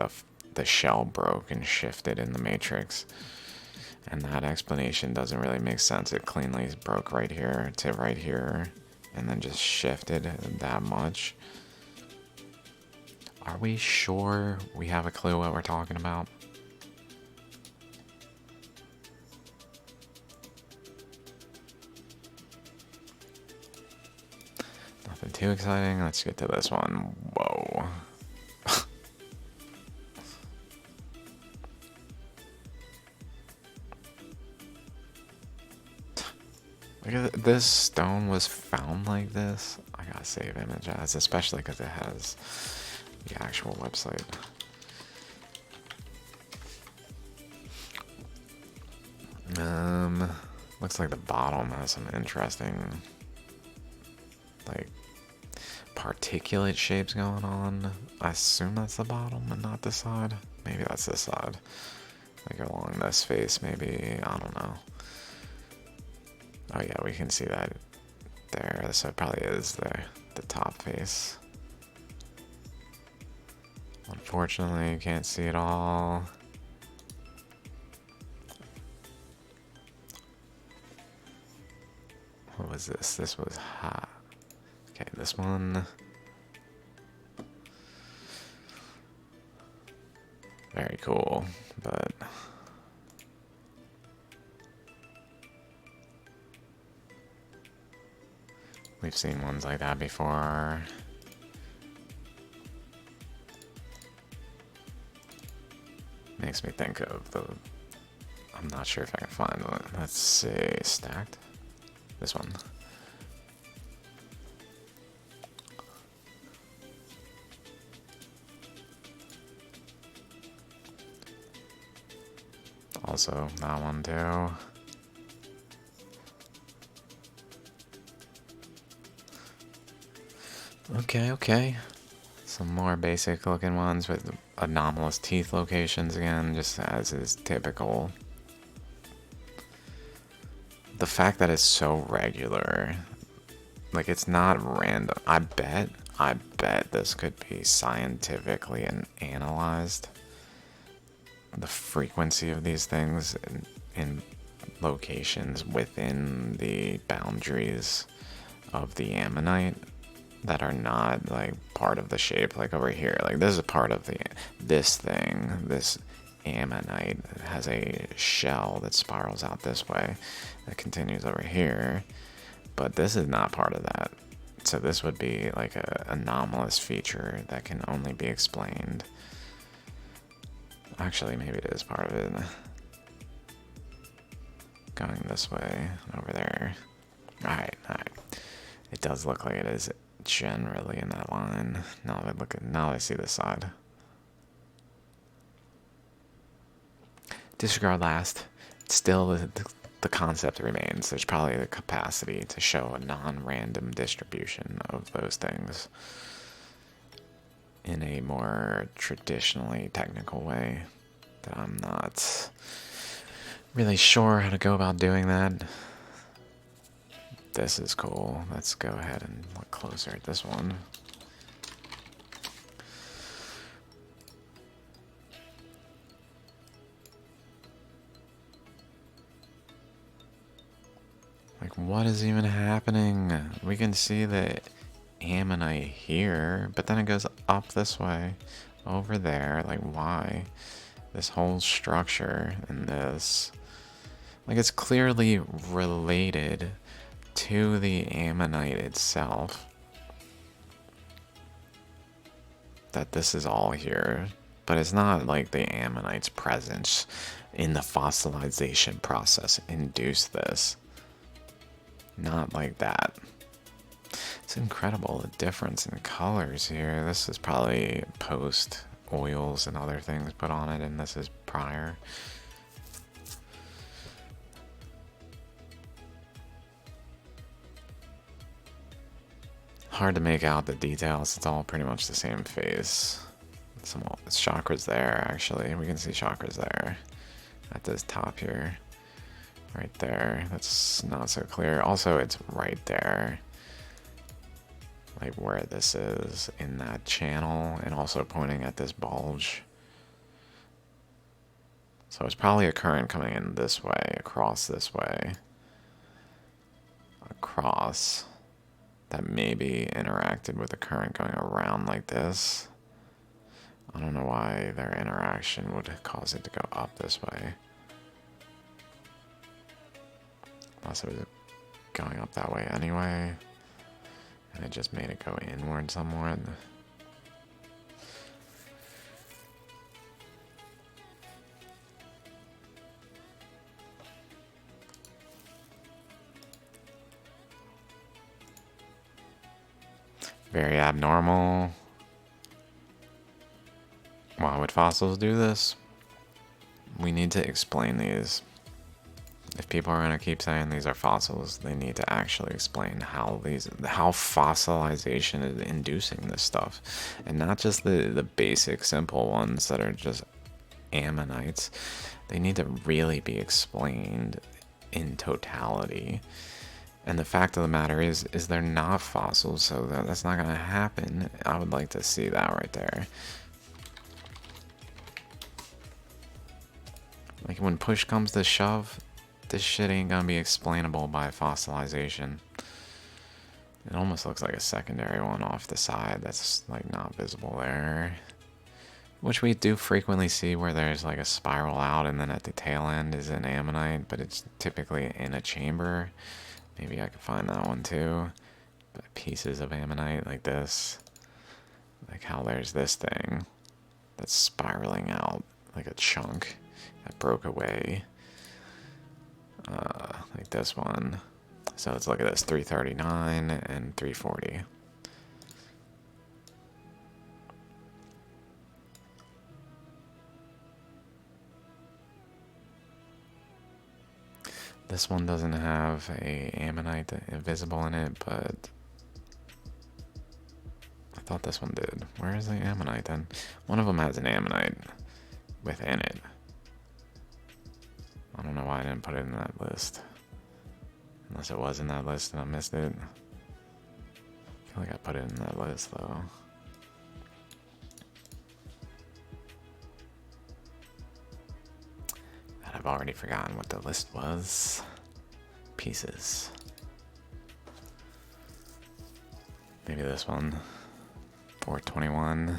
A: the shell broke and shifted in the matrix. And that explanation doesn't really make sense. It cleanly broke right here to right here and then just shifted that much. Are we sure we have a clue what we're talking about? Nothing too exciting. Let's get to this one. Whoa. Look at this stone was found like this. I gotta save image as, especially because it has the actual website. Looks like the bottom has some interesting, like, particulate shapes going on. I assume that's the bottom and not this side. Maybe that's this side. Like along this face, maybe. I don't know. Oh yeah, we can see that there. So it probably is the top face. Unfortunately, you can't see it all. What was this? This was hot. Okay, this one. Very cool, but we've seen ones like that before. Makes me think of the, I'm not sure if I can find one. Let's see, stacked. This one. Also, that one too. Okay. Some more basic looking ones with anomalous teeth locations again, just as is typical. The fact that it's so regular, like it's not random. I bet this could be scientifically analyzed. The frequency of these things in locations within the boundaries of the ammonite that are not like part of the shape, like over here. Like this is a part of this thing. This ammonite has a shell that spirals out this way that continues over here, but this is not part of that. So this would be like a anomalous feature that can only be explained. Actually, maybe it is part of it. Going this way, over there. Alright. It does look like it is generally in that line. Now I see this side. Disregard last. Still, the concept remains. There's probably the capacity to show a non-random distribution of those things in a more traditionally technical way that I'm not really sure how to go about doing that. This is cool. Let's go ahead and look closer at this one. Like, what is even happening? We can see the ammonite here, but then it goes up this way, over there. Like, why? This whole structure and this, like, it's clearly related to the ammonite itself. That this is all here, but it's not like the ammonite's presence in the fossilization process induced this. Not like that. It's incredible the difference in colors here. This is probably post oils and other things put on it, and this is prior. Hard to make out the details. It's all pretty much the same face. Some chakras there, actually. We can see chakras there at this top here. Right there. That's not so clear. Also, it's right there. Like where this is in that channel, and also pointing at this bulge. So it's probably a current coming in this way, across this way. Across. That maybe interacted with the current going around like this. I don't know why their interaction would cause it to go up this way. Unless it was going up that way anyway. And it just made it go inward somewhat. Very abnormal. Why would fossils do this? We need to explain these. If people are going to keep saying these are fossils, they need to actually explain how fossilization is inducing this stuff. And not just the basic simple ones that are just ammonites. They need to really be explained in totality. And the fact of the matter is they're not fossils, so that's not going to happen. I would like to see that right there. Like when push comes to shove, this shit ain't gonna be explainable by fossilization. It almost looks like a secondary one off the side that's like not visible there. Which we do frequently see where there's like a spiral out and then at the tail end is an ammonite, but it's typically in a chamber. Maybe I could find that one too. But pieces of ammonite like this. Like how there's this thing that's spiraling out like a chunk that broke away. Like this one. So let's look at this, 339 and 340. This one doesn't have a ammonite visible in it, but I thought this one did. Where is the ammonite then? One of them has an ammonite within it. I don't know why I didn't put it in that list. Unless it was in that list and I missed it. I feel like I put it in that list though. And I've already forgotten what the list was. Pieces. Maybe this one. 421.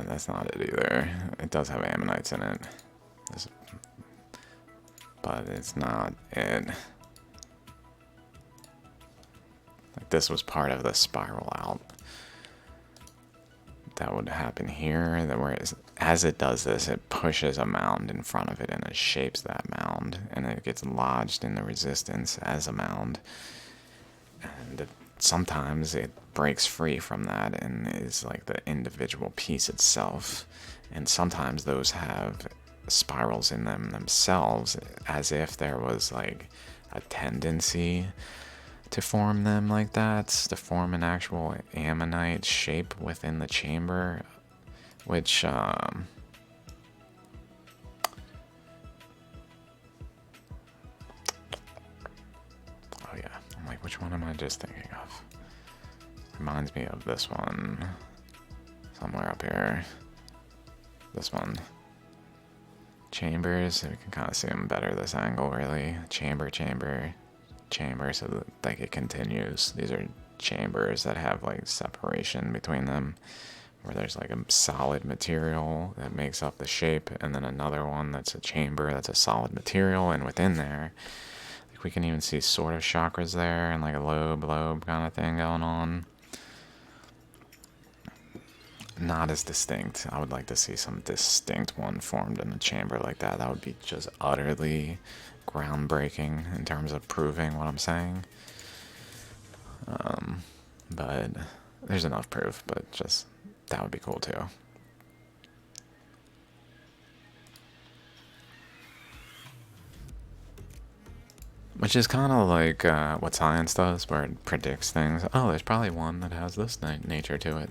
A: That's not it either. It does have ammonites in it. But it's not it. Like this was part of the spiral out. That would happen here. That where as it does this, it pushes a mound in front of it and it shapes that mound. And it gets lodged in the resistance as a mound. And sometimes it breaks free from that and is like the individual piece itself. And sometimes those have spirals in them themselves, as if there was like a tendency to form them like that, to form an actual ammonite shape within the chamber, which oh yeah, I'm like, which one am I just thinking of? reminds me of this one. Somewhere up here. This one. Chambers, we can kind of see them better this angle, really. Chamber, chamber, chamber, so that, like, it continues. These are chambers that have like separation between them, where there's like a solid material that makes up the shape, and then another one that's a chamber that's a solid material, and within there, like, we can even see sort of chakras there, and like a lobe kind of thing going on. Not as distinct. I would like to see some distinct one formed in a chamber like that. That would be just utterly groundbreaking in terms of proving what I'm saying. But there's enough proof, but just that would be cool too. Which is kind of like what science does, where it predicts things. Oh, there's probably one that has this nature to it.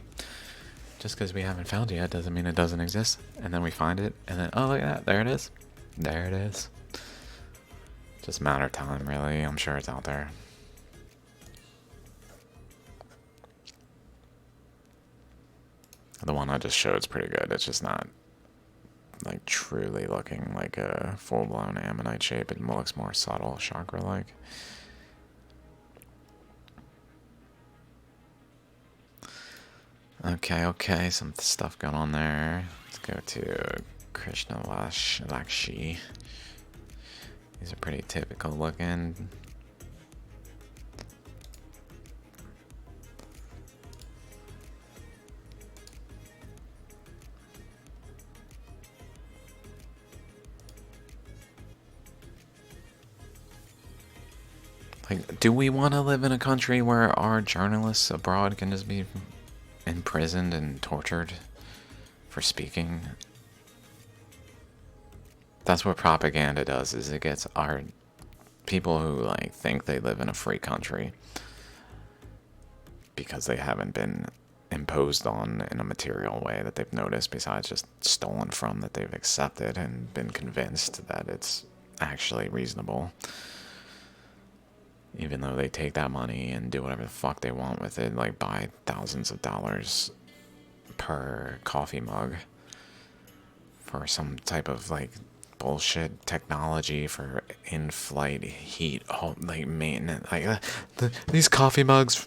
A: Just because we haven't found it yet doesn't mean it doesn't exist. And then we find it, and then, oh, look at that. There it is. There it is. Just a matter of time, really. I'm sure it's out there. The one I just showed is pretty good. It's just not, like, truly looking like a full-blown ammonite shape. It looks more subtle, chakra-like. Okay, some stuff going on there. Let's go to Krishna Lakshi. These are pretty typical looking. Like, do we want to live in a country where our journalists abroad can just be imprisoned and tortured for speaking? That's what propaganda does, is it gets our people who like think they live in a free country because they haven't been imposed on in a material way that they've noticed, besides just stolen from, that they've accepted and been convinced that it's actually reasonable. Even though they take that money and do whatever the fuck they want with it, like buy thousands of dollars per coffee mug for some type of like bullshit technology for in-flight heat, like maintenance. Like these coffee mugs,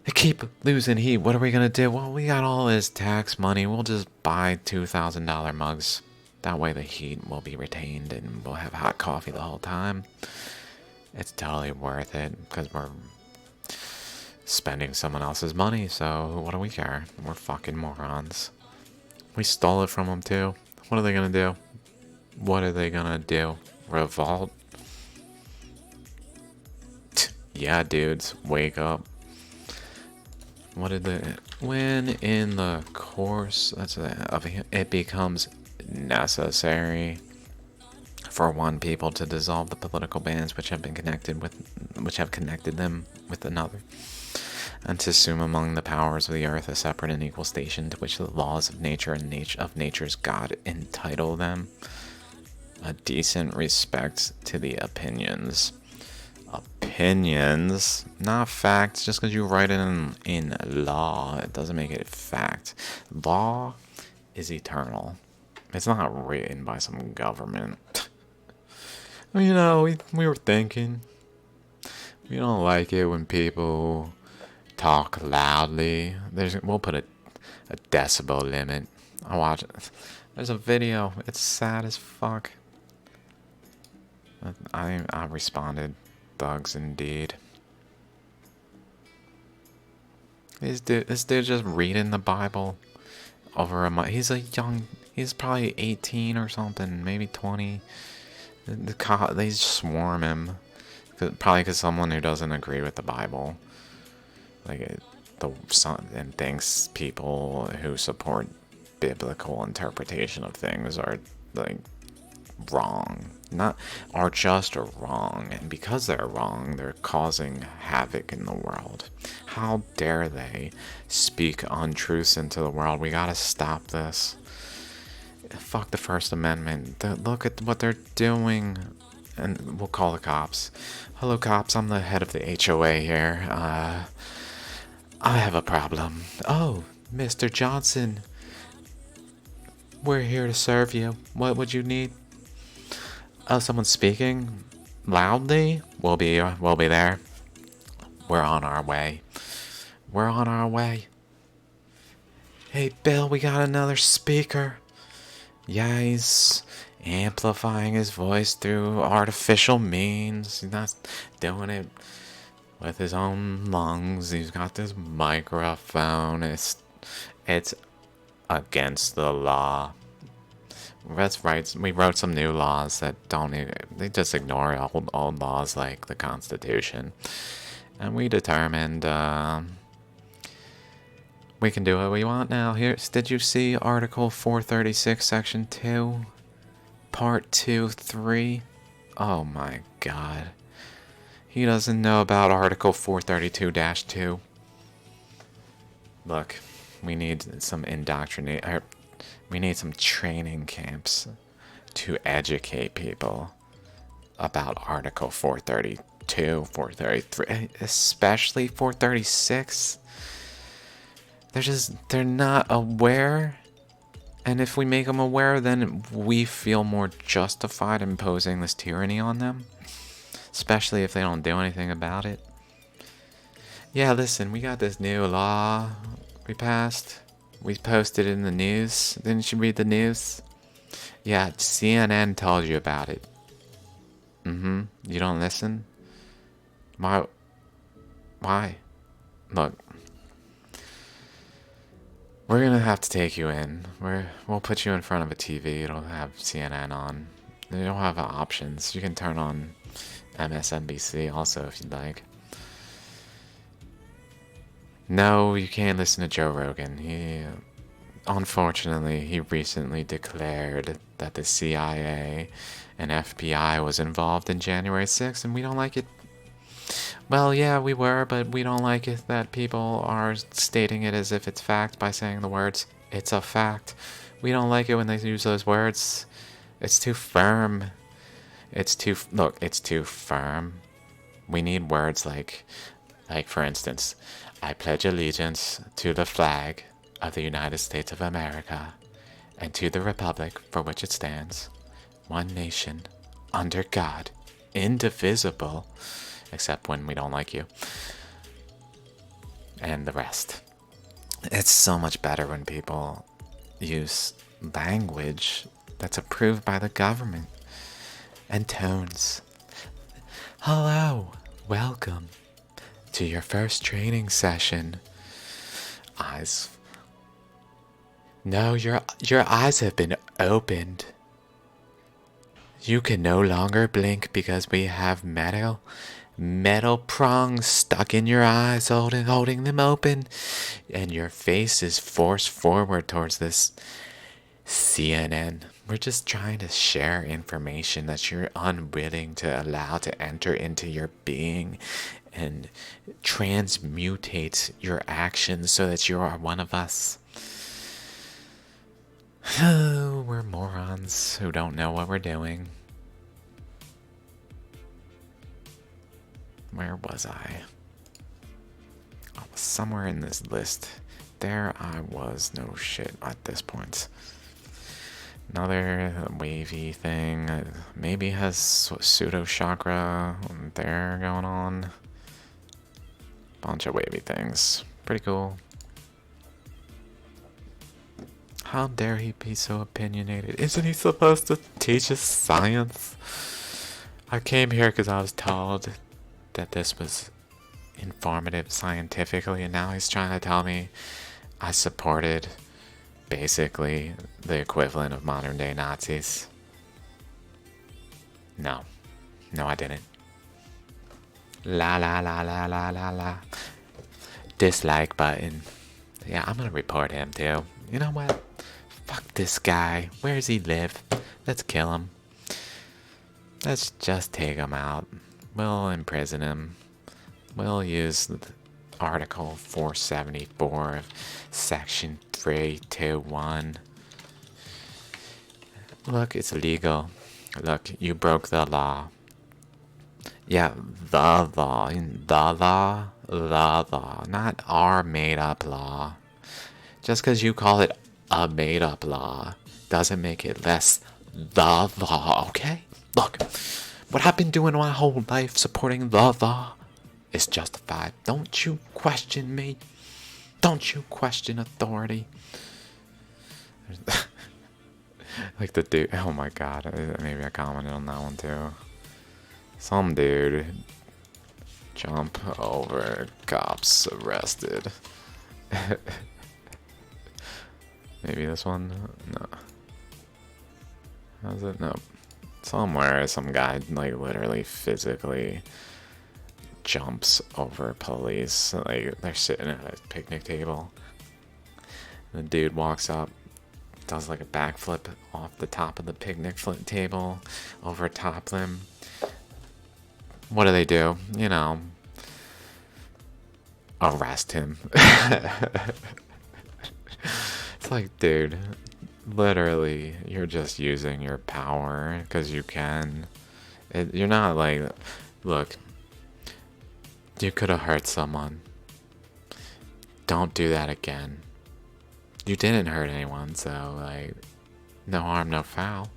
A: they keep losing heat. What are we gonna do? Well, we got all this tax money. We'll just buy $2,000 mugs. That way the heat will be retained and we'll have hot coffee the whole time. It's totally worth it because we're spending someone else's money, so what do we care? We're fucking morons. We stole it from them too. What are they gonna do? What are they gonna do? Revolt? Yeah, dudes, wake up. What did the... When in the course of it becomes necessary for one people to dissolve the political bands which have connected them with another, and to assume among the powers of the earth a separate and equal station to which the laws of nature and of nature's God entitle them, a decent respect to the opinions, not facts. Just because you write it in law, it doesn't make it fact. Law is eternal. It's not written by some government. You know, we were thinking, we don't like it when people talk loudly. We'll put a decibel limit. I watch it. There's a video. It's sad as fuck. I responded, thugs indeed. This dude just reading the Bible over a month. He's probably 18 or something, maybe 20. They swarm him, probably because someone who doesn't agree with the Bible, and thinks people who support biblical interpretation of things are like wrong, are just wrong, and because they're wrong, they're causing havoc in the world. How dare they speak untruths into the world? We gotta stop this. Fuck the First Amendment. Look at what they're doing. And we'll call the cops. Hello, cops. I'm the head of the HOA here. I have a problem. Oh, Mr. Johnson. We're here to serve you. What would you need? Oh, someone's speaking loudly? We'll be there. We're on our way. We're on our way. Hey, Bill, we got another speaker. Yeah, he's amplifying his voice through artificial means. He's not doing it with his own lungs. He's got this microphone. It's against the law. That's right. We wrote some new laws that they just ignore old laws like the Constitution. And we determined we can do what we want now. Here, did you see Article 436, Section 2? Part 2, 3? Oh my god. He doesn't know about Article 432-2. Look, we need some we need some training camps to educate people about Article 432, 433, especially 436. They're not aware. And if we make them aware, then we feel more justified imposing this tyranny on them. Especially if they don't do anything about it. Yeah, listen, we got this new law we passed. We posted it in the news. Didn't you read the news? Yeah, CNN told you about it. You don't listen? Why? Look. We're gonna have to take you in. We'll put you in front of a TV. It'll have CNN on. You don't have options. You can turn on MSNBC also if you'd like. No, you can't listen to Joe Rogan. Unfortunately, he recently declared that the CIA and FBI was involved in January 6th, and we don't like it. Well, yeah, we were, but we don't like it that people are stating it as if it's fact by saying the words, "It's a fact." We don't like it when they use those words. It's too firm. It's too firm. We need words like for instance, I pledge allegiance to the flag of the United States of America and to the republic for which it stands, one nation, under God, indivisible, except when we don't like you, and the rest. It's so much better when people use language that's approved by the government and tones. Hello, welcome to your first training session. Eyes. No, your eyes have been opened. You can no longer blink because we have metal prongs stuck in your eyes, holding them open, and your face is forced forward towards this CNN. We're just trying to share information that you're unwilling to allow to enter into your being and transmutate your actions so that you are one of us. We're morons who don't know what we're doing. Where was I? I was somewhere in this list. There I was. No shit at this point. Another wavy thing. Maybe has pseudo chakra there going on. Bunch of wavy things. Pretty cool. How dare he be so opinionated? Isn't he supposed to teach us science? I came here because I was told that this was informative scientifically, and now he's trying to tell me I supported basically the equivalent of modern day Nazis. No, I didn't. La la la la la la la. Dislike button. Yeah, I'm gonna report him too. You know what? Fuck this guy. Where does he live? Let's kill him. Let's just take him out. We'll imprison him. We'll use Article 474 of Section 321. Look, it's illegal. Look, you broke the law. Yeah, the law. The law The law, not our made-up law. Just because you call it a made-up law doesn't make it less the law, okay? Look, what I've been doing my whole life supporting the law is justified. Don't you question me. Don't you question authority. Like the dude, oh my god, maybe I commented on that one too. Some dude jump over cops arrested. Maybe this one? No. How's it? No. Somewhere, some guy like literally physically jumps over police. Like they're sitting at a picnic table. The dude walks up, does like a backflip off the top of the picnic table over top them. What do? You know, arrest him. It's like, dude, literally, you're just using your power because you can. You're not like, look, you could have hurt someone. Don't do that again. You didn't hurt anyone, so, like, no harm, no foul.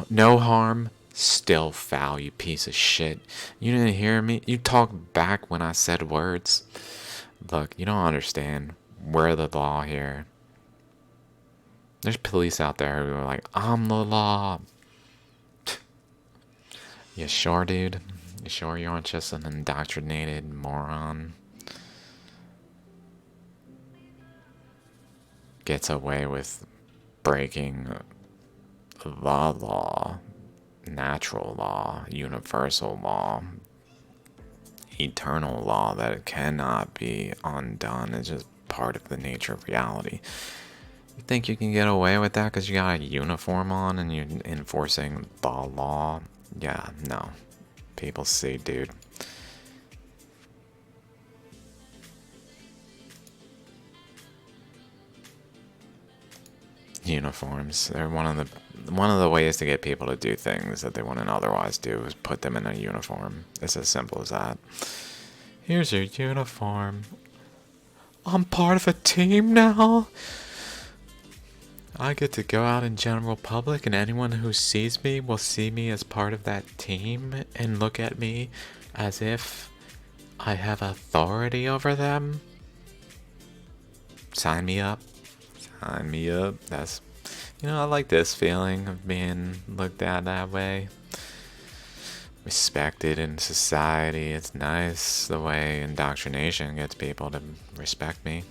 A: No harm, still foul, you piece of shit. You didn't hear me? You talked back when I said words. Look, you don't understand. We're the law here. There's police out there who are like, I'm the law. You sure, dude? You sure you aren't just an indoctrinated moron? Gets away with breaking the law, natural law, universal law, eternal law that it cannot be undone. It's just part of the nature of reality. You think you can get away with that because you got a uniform on and you're enforcing the law? Yeah, no. People see, dude. Uniforms. They're one of the ways to get people to do things that they wouldn't otherwise do is put them in a uniform. It's as simple as that. Here's your uniform. I'm part of a team now. I get to go out in general public and anyone who sees me will see me as part of that team and look at me as if I have authority over them. Sign me up. Sign me up. That's, you know, I like this feeling of being looked at that way. Respected in society. It's nice the way indoctrination gets people to respect me.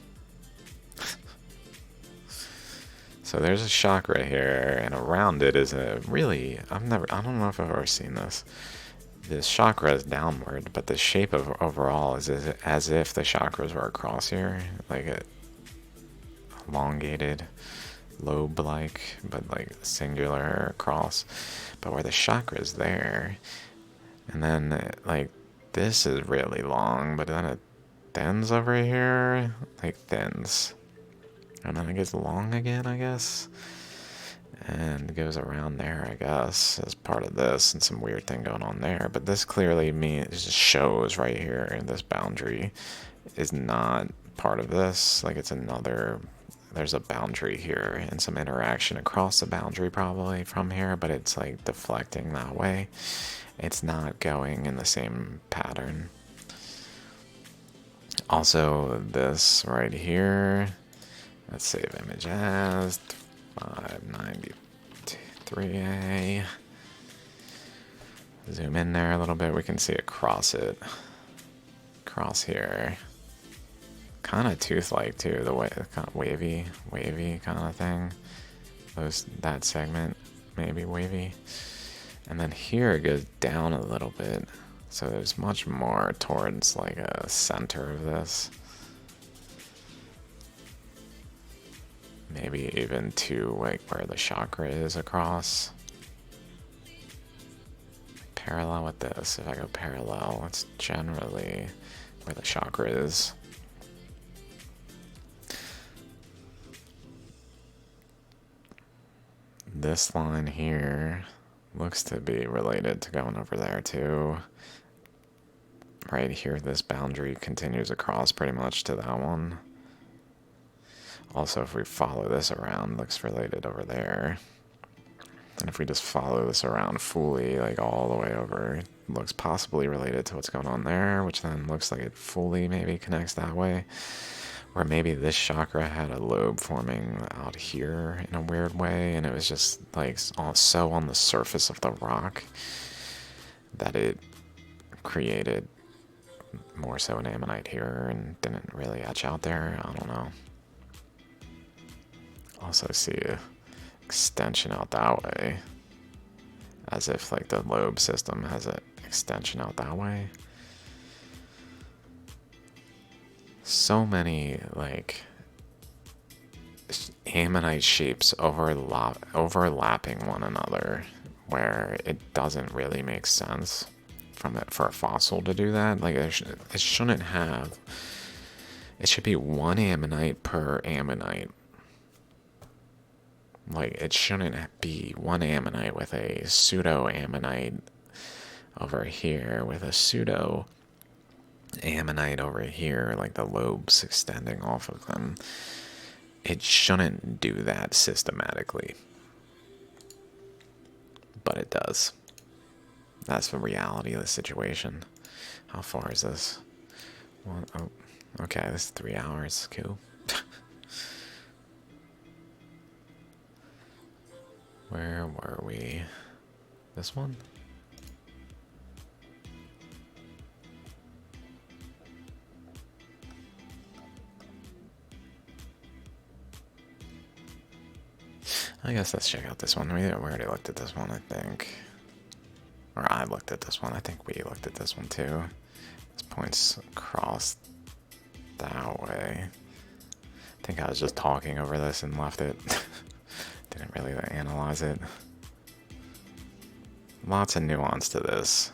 A: So there's a chakra here, and around it is a really, I don't know if I've ever seen this. This chakra is downward, but the shape of overall is as if the chakras were across here, like a elongated lobe-like, but like singular across. But where the chakra is there, and then like this is really long, but then it thins over here, like thins. And then it gets long again, I guess. And goes around there, I guess, as part of this, and some weird thing going on there. But this clearly just shows right here, this boundary is not part of this. Like it's another, there's a boundary here and some interaction across the boundary probably from here, but it's like deflecting that way. It's not going in the same pattern. Also, this right here, let's save image as 593A. Zoom in there a little bit. We can see across it. Across here. Kind of tooth-like too. The way, kind of wavy kind of thing. That segment, maybe wavy. And then here it goes down a little bit. So there's much more towards like a center of this. Maybe even to like where the chakra is across. Parallel with this. If I go parallel, it's generally where the chakra is. This line here looks to be related to going over there too. right here, this boundary continues across pretty much to that one. Also, if we follow this around, looks related over there. And if we just follow this around fully, like all the way over, looks possibly related to what's going on there, which then looks like it fully maybe connects that way. Or maybe this chakra had a lobe forming out here in a weird way, and it was just like so on the surface of the rock that it created more so an ammonite here and didn't really etch out there. I don't know. Also see a extension out that way, as if like the lobe system has an extension out that way. So many like ammonite shapes overlapping one another, where it doesn't really make sense for a fossil to do that. Like it shouldn't have. It should be one ammonite per ammonite. Like, it shouldn't be one ammonite with a pseudo-ammonite over here, with a pseudo-ammonite over here, like the lobes extending off of them. It shouldn't do that systematically. But it does. That's the reality of the situation. How far is this? Well, oh, okay, this is 3 hours. Cool. Where were we? This one? I guess let's check out this one. We already looked at this one, I think. Or I looked at this one. I think we looked at this one too. This points across that way. I think I was just talking over this and left it. Didn't really analyze it. Lots of nuance to this.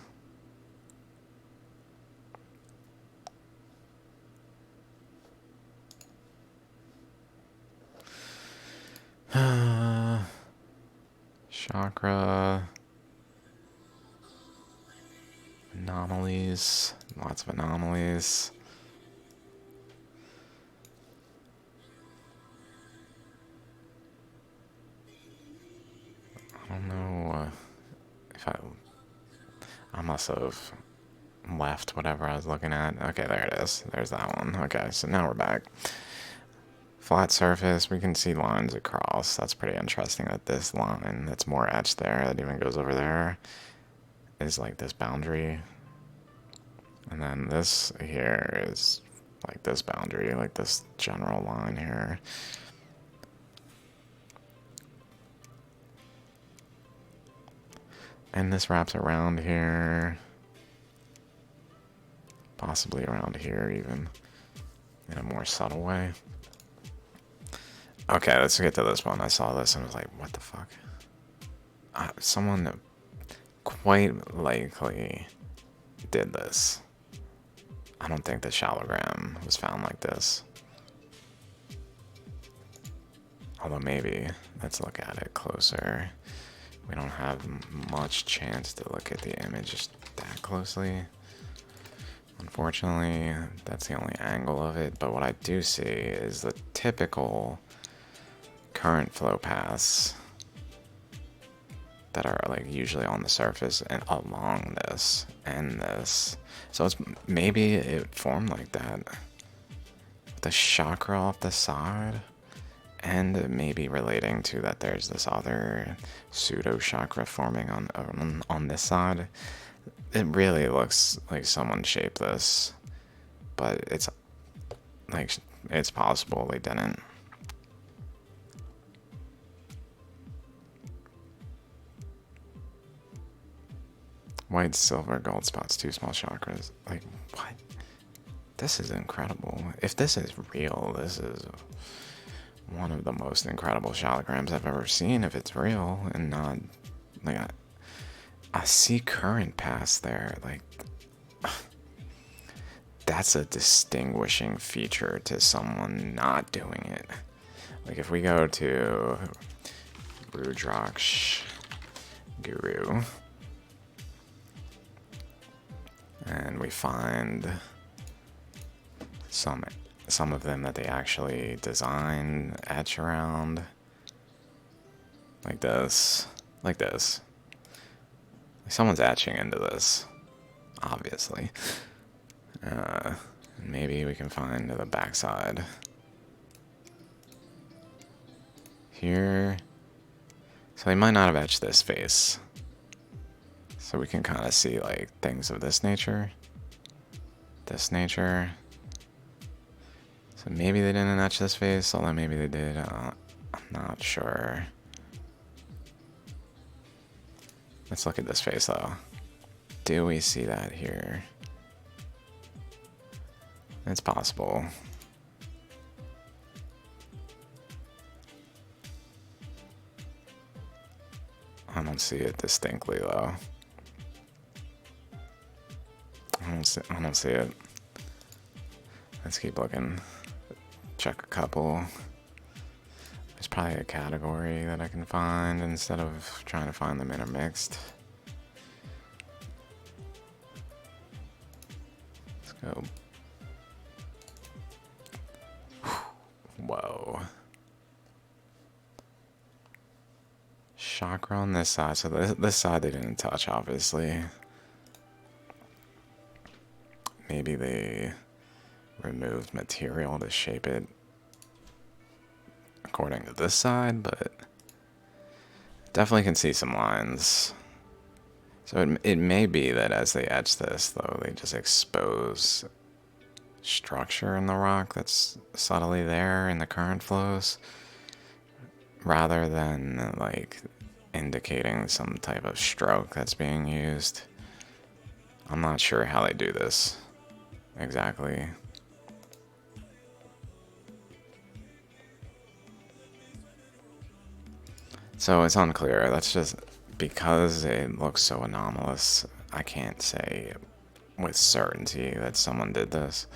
A: Chakra. Anomalies. Lots of anomalies. I don't know if I must have left whatever I was looking at. Okay, there it is. There's that one. Okay, so now we're back. Flat surface, we can see lines across. That's pretty interesting that this line that's more etched there, that even goes over there, is like this boundary. And then this here is like this boundary, like this general line here. And this wraps around here. Possibly around here even. In a more subtle way. Okay, let's get to this one. I saw this and was like, what the fuck? Someone quite likely did this. I don't think the Shaligram was found like this. Although maybe. Let's look at it closer. We don't have much chance to look at the image that closely. Unfortunately, that's the only angle of it. But what I do see is the typical current flow paths that are like usually on the surface and along this and this. So it's maybe it formed like that. The chakra off the side. And maybe relating to that there's this other pseudo chakra forming on this side. It really looks like someone shaped this, but it's like it's possible they didn't. White, silver, gold spots, 2 small chakras. Like, what? This is incredible. If this is real, this is one of the most incredible Shaligrams I've ever seen, if it's real and not like I see current paths there. Like, that's a distinguishing feature to someone not doing it. Like, if we go to Rudraksh Guru, and we find some of them that they actually design, etch around, like this, like this. Someone's etching into this, obviously. Maybe we can find the backside here. So they might not have etched this face. So we can kind of see like things of this nature. So maybe they didn't etch this face, although maybe they did. I'm not sure. Let's look at this face though. Do we see that here? It's possible. I don't see it distinctly though. I don't see it. Let's keep looking. Check a couple. There's probably a category that I can find instead of trying to find them intermixed. Let's go. Whoa. Chakra on this side. So this side they didn't touch, obviously. Maybe they removed material to shape it according to this side, but definitely can see some lines. So it may be that as they etch this, though, they just expose structure in the rock that's subtly there in the current flows, rather than like indicating some type of stroke that's being used. I'm not sure how they do this exactly. So it's unclear. That's just because it looks so anomalous. I can't say with certainty that someone did this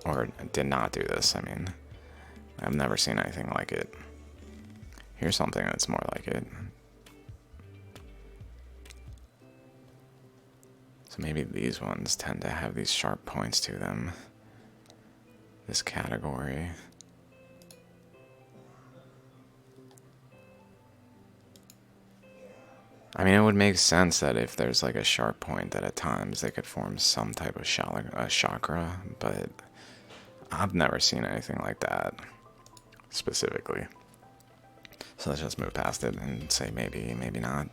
A: or did not do this. I mean, I've never seen anything like it. Here's something that's more like it. So maybe these ones tend to have these sharp points to them. This category. I mean, it would make sense that if there's like a sharp point that at times they could form some type of chakra, but I've never seen anything like that specifically. So let's just move past it and say maybe, maybe not.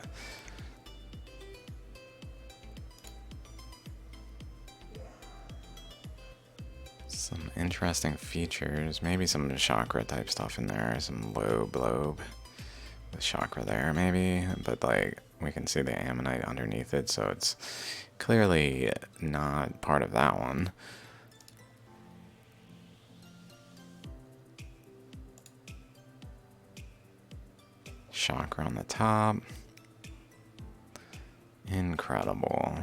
A: Some interesting features, maybe some chakra type stuff in there, some lobe, with chakra there maybe, but like we can see the ammonite underneath it, so it's clearly not part of that one. Chakra on the top. Incredible.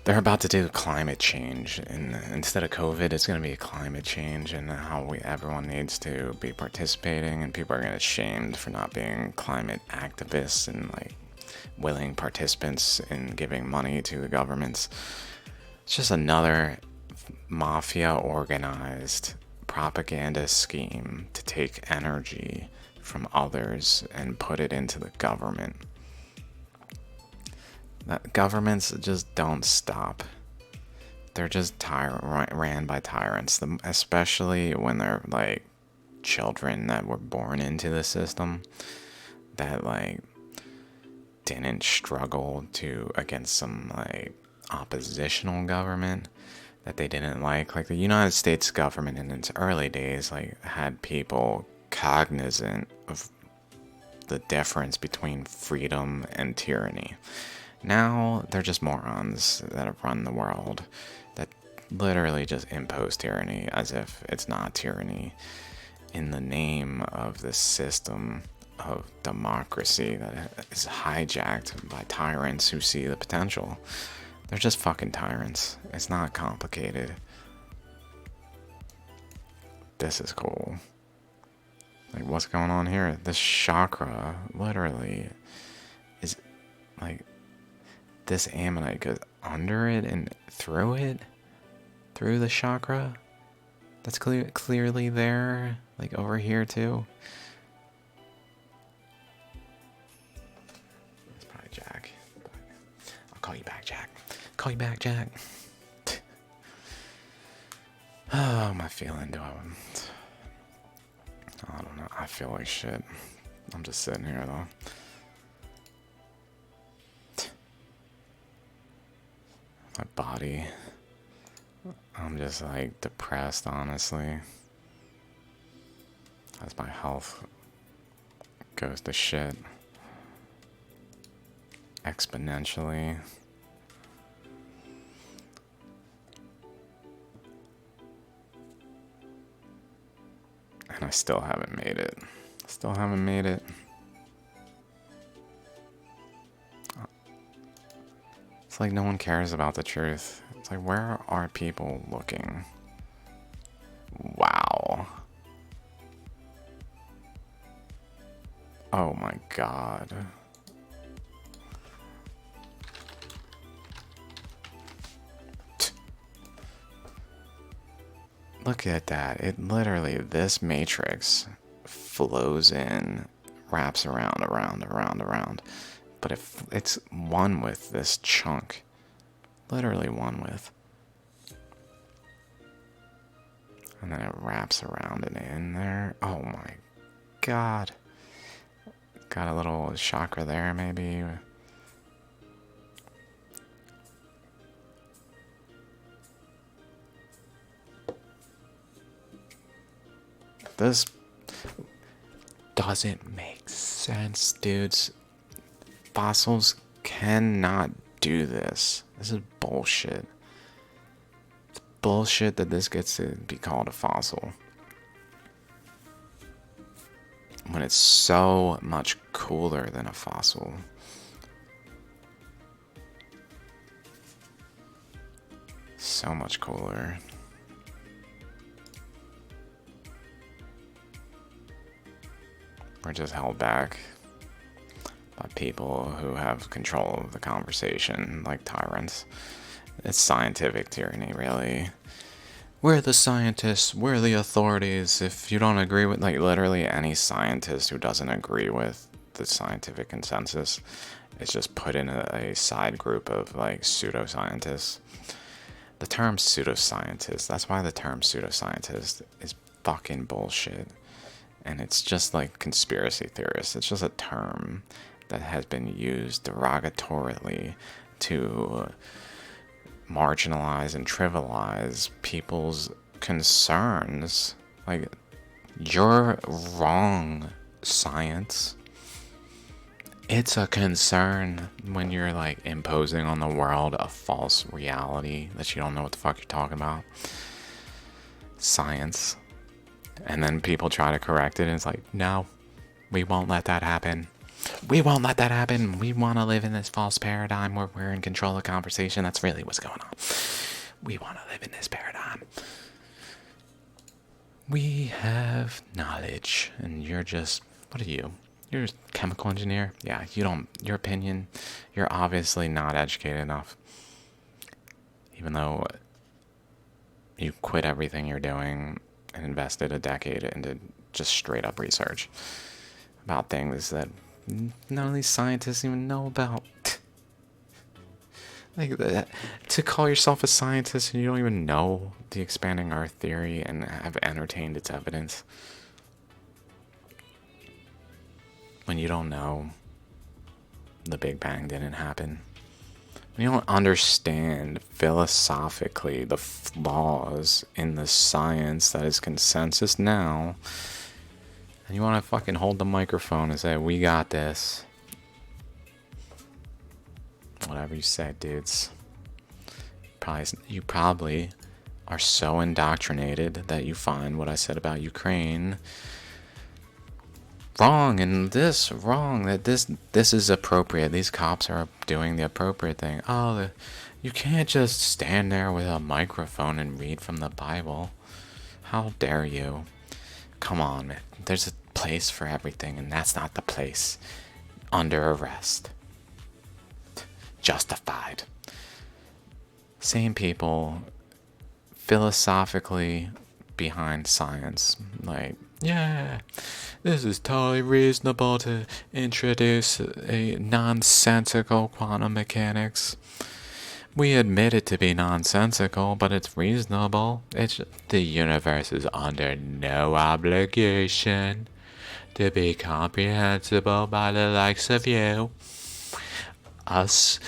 A: They're about to do climate change, and instead of COVID, it's going to be climate change, and how everyone needs to be participating, and people are going to get shamed for not being climate activists and like willing participants in giving money to the governments. It's just another mafia organized propaganda scheme to take energy from others and put it into the government. That governments just don't stop. They're just ran by tyrants, especially when they're like children that were born into the system that like didn't struggle against some like oppositional government that they didn't like the United States government in its early days like had people cognizant of the difference between freedom and tyranny. Now they're just morons that have run the world that literally just impose tyranny as if it's not tyranny in the name of the system of democracy that is hijacked by tyrants who see the potential. They're just fucking tyrants. It's not complicated. This is cool. Like, what's going on here? This chakra literally is like, this ammonite goes under it and through it, through the chakra. That's clearly there, like over here too. It's probably Jack. I'll call you back, Jack. Call you back, Jack. Oh, am I feeling? I don't know. I feel like shit. I'm just sitting here though. My body. I'm just like depressed, honestly. As my health goes to shit exponentially. And I still haven't made it. Still haven't made it. It's like no one cares about the truth. It's like, where are people looking? Wow. Oh my god. Look at that. It literally, this matrix flows in, wraps around, around. But if it's one with this chunk, literally one with. And then it wraps around and in there. Oh my god. Got a little chakra there, maybe. This doesn't make sense, dudes. Fossils cannot do this. This is bullshit. It's bullshit that this gets to be called a fossil. When it's so much cooler than a fossil. So much cooler. We're just held back by people who have control of the conversation, like tyrants. It's scientific tyranny, really. We're the scientists, we're the authorities. If you don't agree with, like, literally any scientist who doesn't agree with the scientific consensus is just put in a side group of, like, pseudoscientists. The term pseudoscientist, that's why the term pseudoscientist is fucking bullshit. And it's just like conspiracy theorists. It's just a term that has been used derogatorily to marginalize and trivialize people's concerns. Like, you're wrong, science. It's a concern when you're like imposing on the world a false reality that you don't know what the fuck you're talking about. Science. And then people try to correct it, and it's like, no, we won't let that happen. We won't let that happen. We want to live in this false paradigm where we're in control of conversation. That's really what's going on. We want to live in this paradigm. We have knowledge, and you're just, what are you? You're a chemical engineer? Yeah, you don't, your opinion, you're obviously not educated enough. Even though you quit everything you're doing and invested a decade into just straight up research about things that none of these scientists even know about. Like that, to call yourself a scientist and you don't even know the expanding Earth theory and have entertained its evidence. When you don't know the Big Bang didn't happen. You don't understand philosophically the flaws in the science that is consensus now, and you want to fucking hold the microphone and say, we got this. Whatever you say, dudes. You probably are so indoctrinated that you find what I said about Ukraine wrong and this wrong, that this is appropriate, these cops are doing the appropriate thing. Oh, you can't just stand there with a microphone and read from the Bible. How dare you? Come on, man. There's a place for everything, and that's not the place. Under arrest. Justified. Same people philosophically behind science. Like, yeah, this is totally reasonable to introduce a nonsensical quantum mechanics. We admit it to be nonsensical, but it's reasonable. The universe is under no obligation to be comprehensible by the likes of you. Us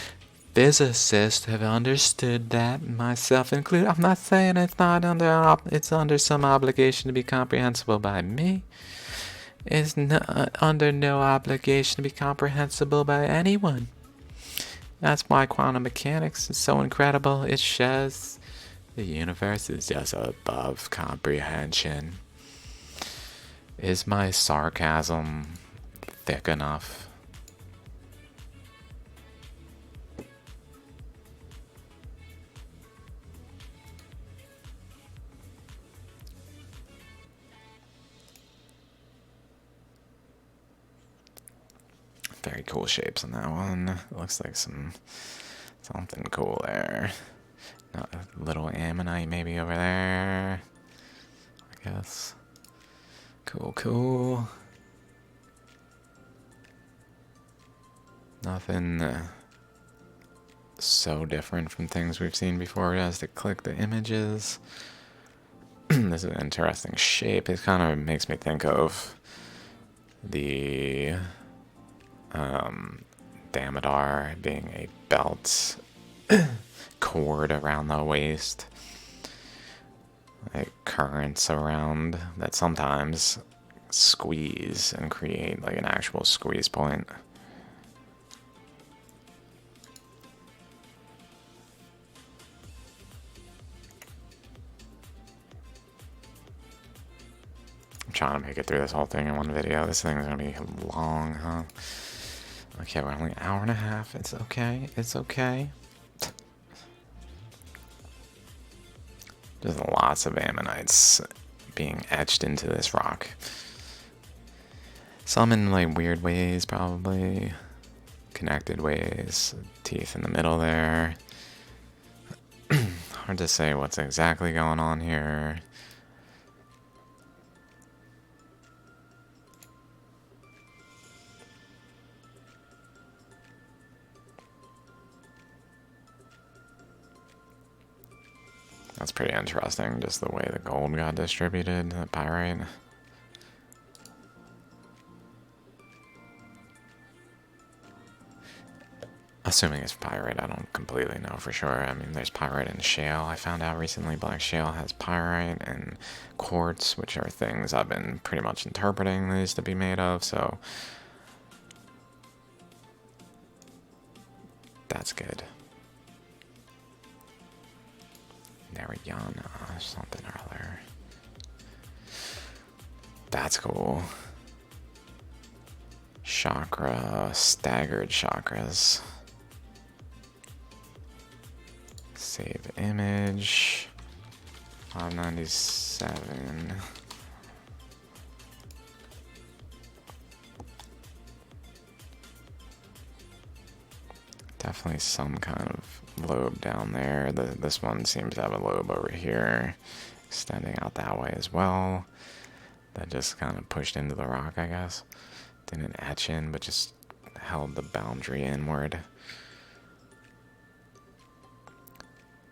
A: physicists have understood that, myself included. I'm not saying it's not it's under some obligation to be comprehensible by me. It's under no obligation to be comprehensible by anyone. That's why quantum mechanics is so incredible. It shows the universe is just above comprehension. Is my sarcasm thick enough? Very cool shapes on that one. Looks like something cool there. A little ammonite maybe over there, I guess. Cool. Nothing so different from things we've seen before. It has to click the images. This is an interesting shape. It kind of makes me think of the Damodar being a belt cord around the waist, like currents around that sometimes squeeze and create like an actual squeeze point. I'm trying to make it through this whole thing in one video. This thing is gonna be long, huh? Okay, we're only an hour and a half. It's okay. There's lots of ammonites being etched into this rock. Some in like weird ways, probably. Connected ways. Teeth in the middle there. Hard to say what's exactly going on here. That's pretty interesting, just the way the gold got distributed, the pyrite. Assuming it's pyrite, I don't completely know for sure. I mean, there's pyrite and shale. I found out recently black shale has pyrite and quartz, which are things I've been pretty much interpreting these to be made of, so that's good. Narayana, something or other. That's cool. Chakra, staggered chakras. Save image. 597. Definitely some kind of lobe down there. This one seems to have a lobe over here, extending out that way as well. That just kind of pushed into the rock, I guess. Didn't etch in, but just held the boundary inward.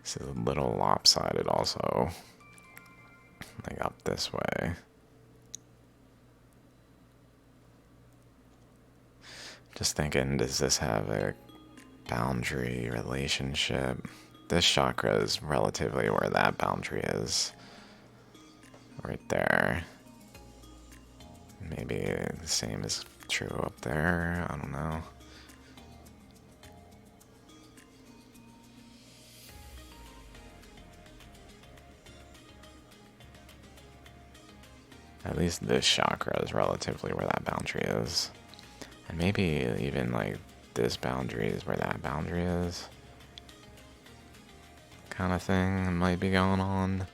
A: This is a little lopsided also, like up this way. Just thinking, does this have a boundary relationship? This chakra is relatively where that boundary is. Right there. Maybe the same is true up there, I don't know. At least this chakra is relatively where that boundary is. And maybe even like this boundary is where that boundary is. Kind of thing might be going on.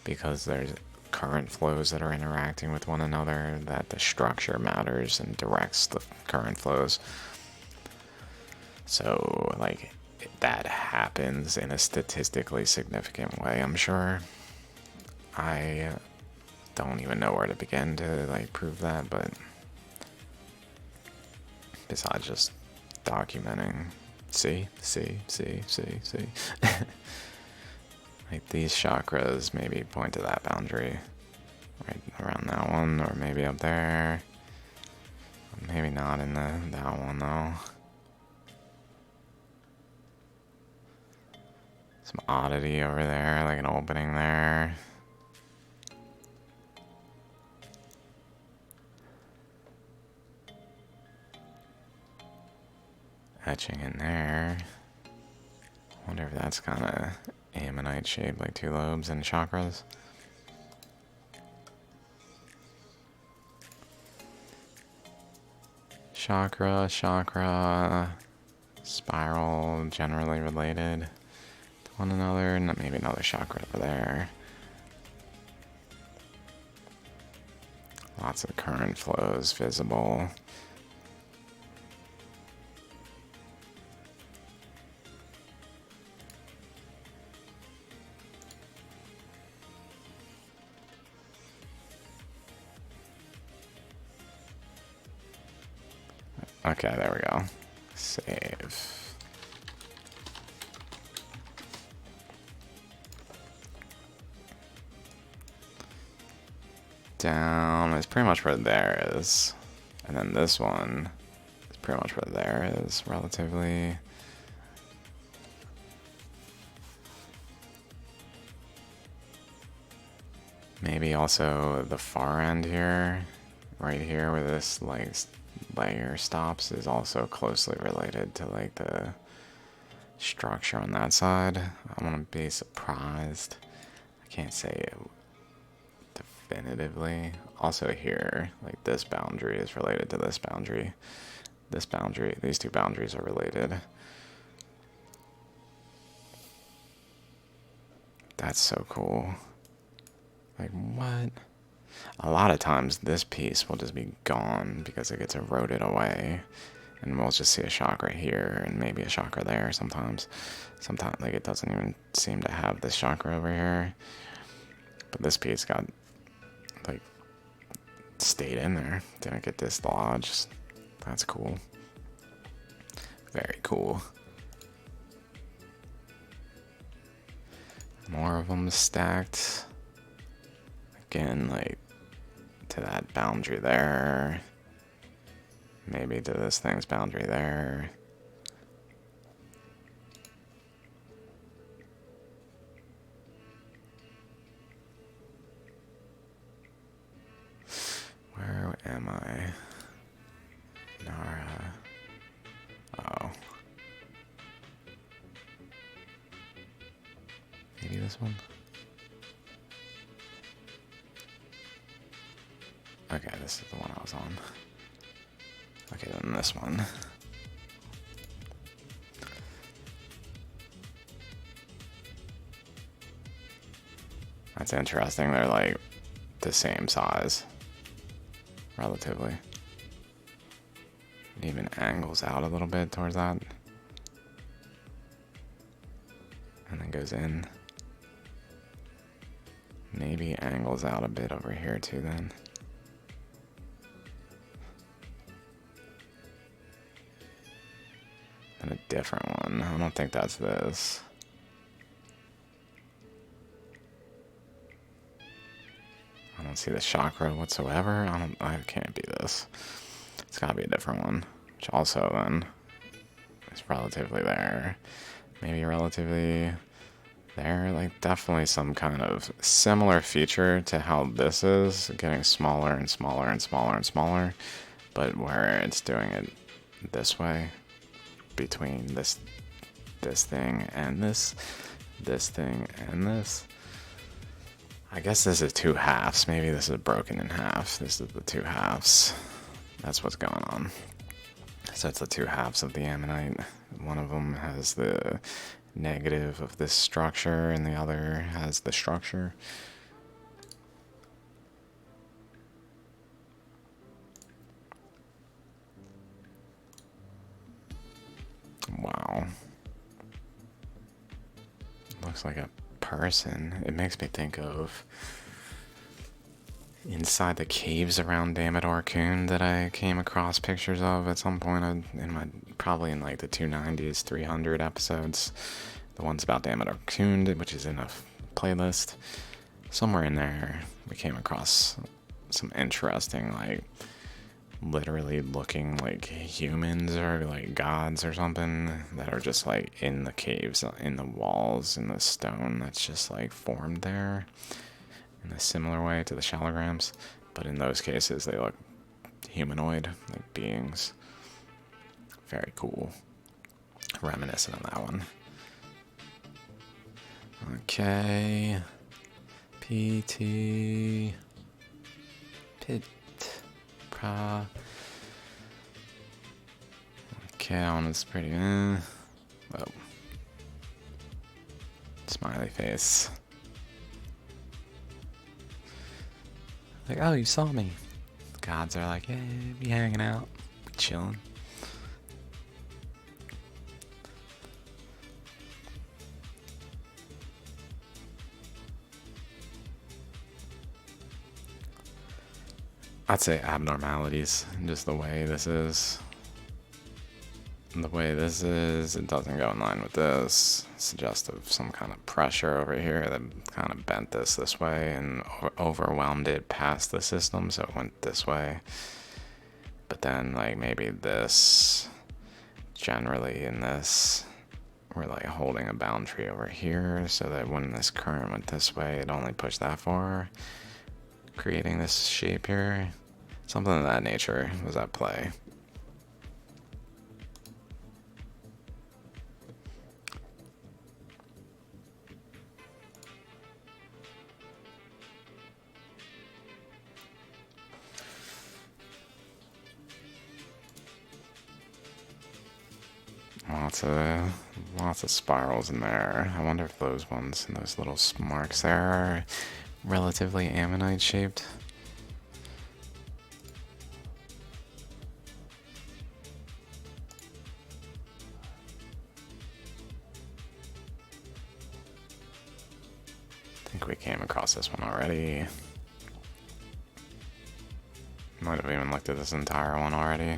A: Because there's current flows that are interacting with one another, that the structure matters and directs the current flows. So, like, that happens in a statistically significant way, I'm sure. I don't even know where to begin to, like, prove that, but besides just documenting, see. Like, these chakras maybe point to that boundary, right around that one, or maybe up there. Maybe not in that one, though. Some oddity over there, like an opening there. Etching in there. I wonder if that's kind of ammonite shaped, like two lobes and chakras. Chakra, spiral, generally related to one another, and maybe another chakra over there. Lots of current flows visible. Okay, there we go. Save. Down is pretty much where there is. And then this one is pretty much where there is, relatively. Maybe also the far end here, right here where this like layer stops, is also closely related to like the structure on that side. I want to be surprised. I can't say it definitively. Also here, like this boundary is related to this boundary. This boundary, these two boundaries are related. That's so cool. Like, what? A lot of times this piece will just be gone because it gets eroded away. And we'll just see a chakra here and maybe a chakra there sometimes. Sometimes, like, it doesn't even seem to have this chakra over here. But this piece got, like, stayed in there. Didn't get dislodged. That's cool. Very cool. More of them stacked. Again, like, to that boundary there. Maybe to this thing's boundary there. Where am I? Nara. Oh. Maybe this one? Okay, this is the one I was on. Okay, then this one. That's interesting. They're like the same size, relatively. It even angles out a little bit towards that. And then goes in. Maybe angles out a bit over here too then. And a different one. I don't think that's this. I don't see the chakra whatsoever. I can't be this. It's gotta be a different one. Which also then is relatively there. Maybe relatively there. Like definitely some kind of similar feature to how this is. Getting smaller and smaller and smaller and smaller. But where it's doing it this way. Between this thing and this thing and this. I guess this is two halves. Maybe this is broken in half. This is the two halves. That's what's going on. So it's the two halves of the ammonite. One of them has the negative of this structure, and the other has the structure. Wow. Looks like a person. It makes me think of inside the caves around Damodar Coon that I came across pictures of at some point in my, probably in like the 290s, 300 episodes. The ones about Damodar Coon, which is in a playlist. Somewhere in there, we came across some interesting, like, literally looking like humans or like gods or something that are just like in the caves, in the walls, in the stone that's just like formed there in a similar way to the Shaligrams, but in those cases they look humanoid, like beings. Very cool. Reminiscent of that one. Okay. PT Pit Pra. Okay, that one is pretty Whoa. Smiley face. Like, oh, you saw me. The gods are like, yeah, be hanging out, be chilling. I'd say abnormalities, just the way this is. The way this is, it doesn't go in line with this. Suggestive some kind of pressure over here that kind of bent this way and overwhelmed it past the system, so it went this way. But then, like, maybe this, generally in this, we're like holding a boundary over here so that when this current went this way, it only pushed that far, creating this shape here. Something of that nature was at play. Lots of spirals in there. I wonder if those ones and those little marks there are relatively ammonite shaped. I think we came across this one already. Might have even looked at this entire one already.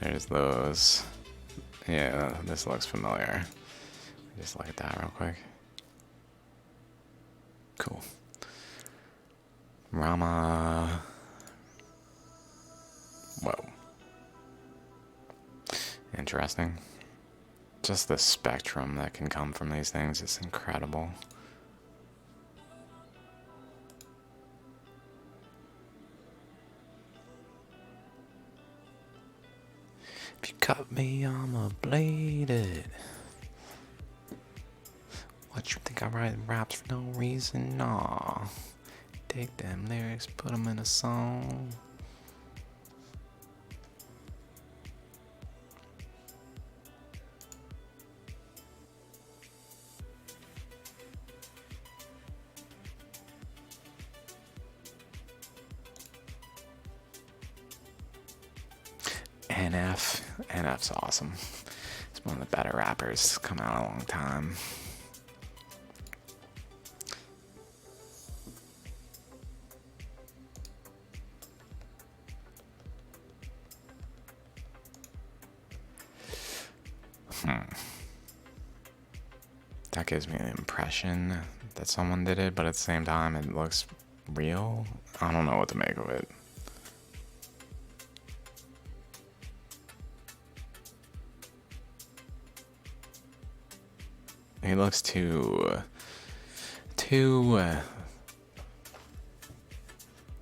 A: There's those. Yeah, this looks familiar. Just look at that real quick. Cool. Rama. Whoa. Interesting. Just the spectrum that can come from these things is incredible. If you cut me, I'ma blade it. What, you think I write raps for no reason? Nah. Take them lyrics, put them in a song. NF's awesome. He's one of the better rappers come out in a long time. That gives me the impression that someone did it, but at the same time it looks real. I don't know what to make of it. He looks too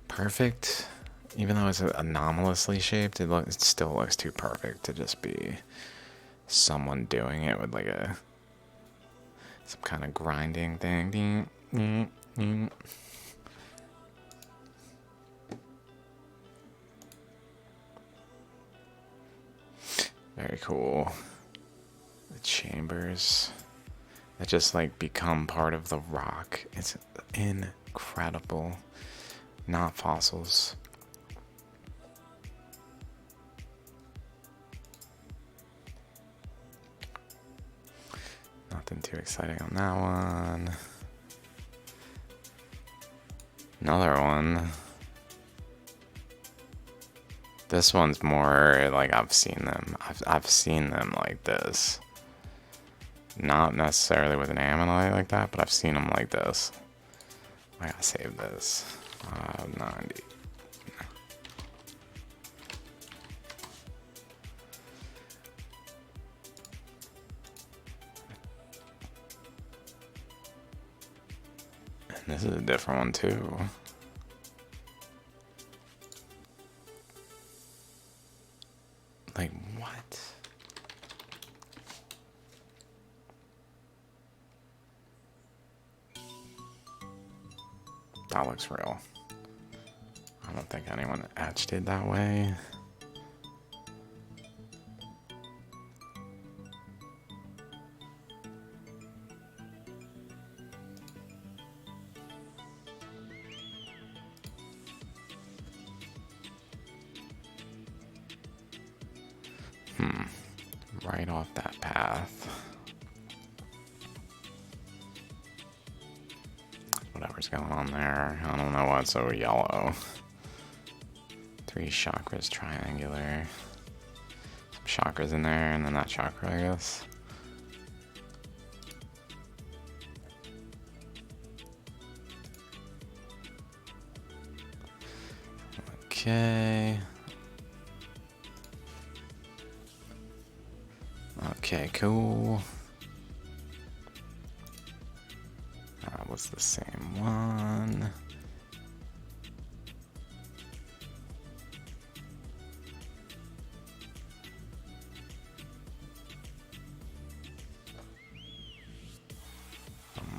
A: perfect. Even though it's anomalously shaped, it still looks too perfect to just be someone doing it with like a some kind of grinding thing. Very cool. The chambers that just like become part of the rock. It's incredible. Not fossils. Nothing too exciting on that one. Another one. This one's more like I've seen them. I've seen them like this. Not necessarily with an ammonite like that, but I've seen them like this. I gotta save this. 90. And this is a different one too. Like what? That looks real. I don't think anyone etched it that way. Right off that path. Whatever's going on there. I don't know what's so yellow. 3 chakras triangular. Some chakras in there, and then that chakra, I guess. Okay. Okay, cool. That was the same one.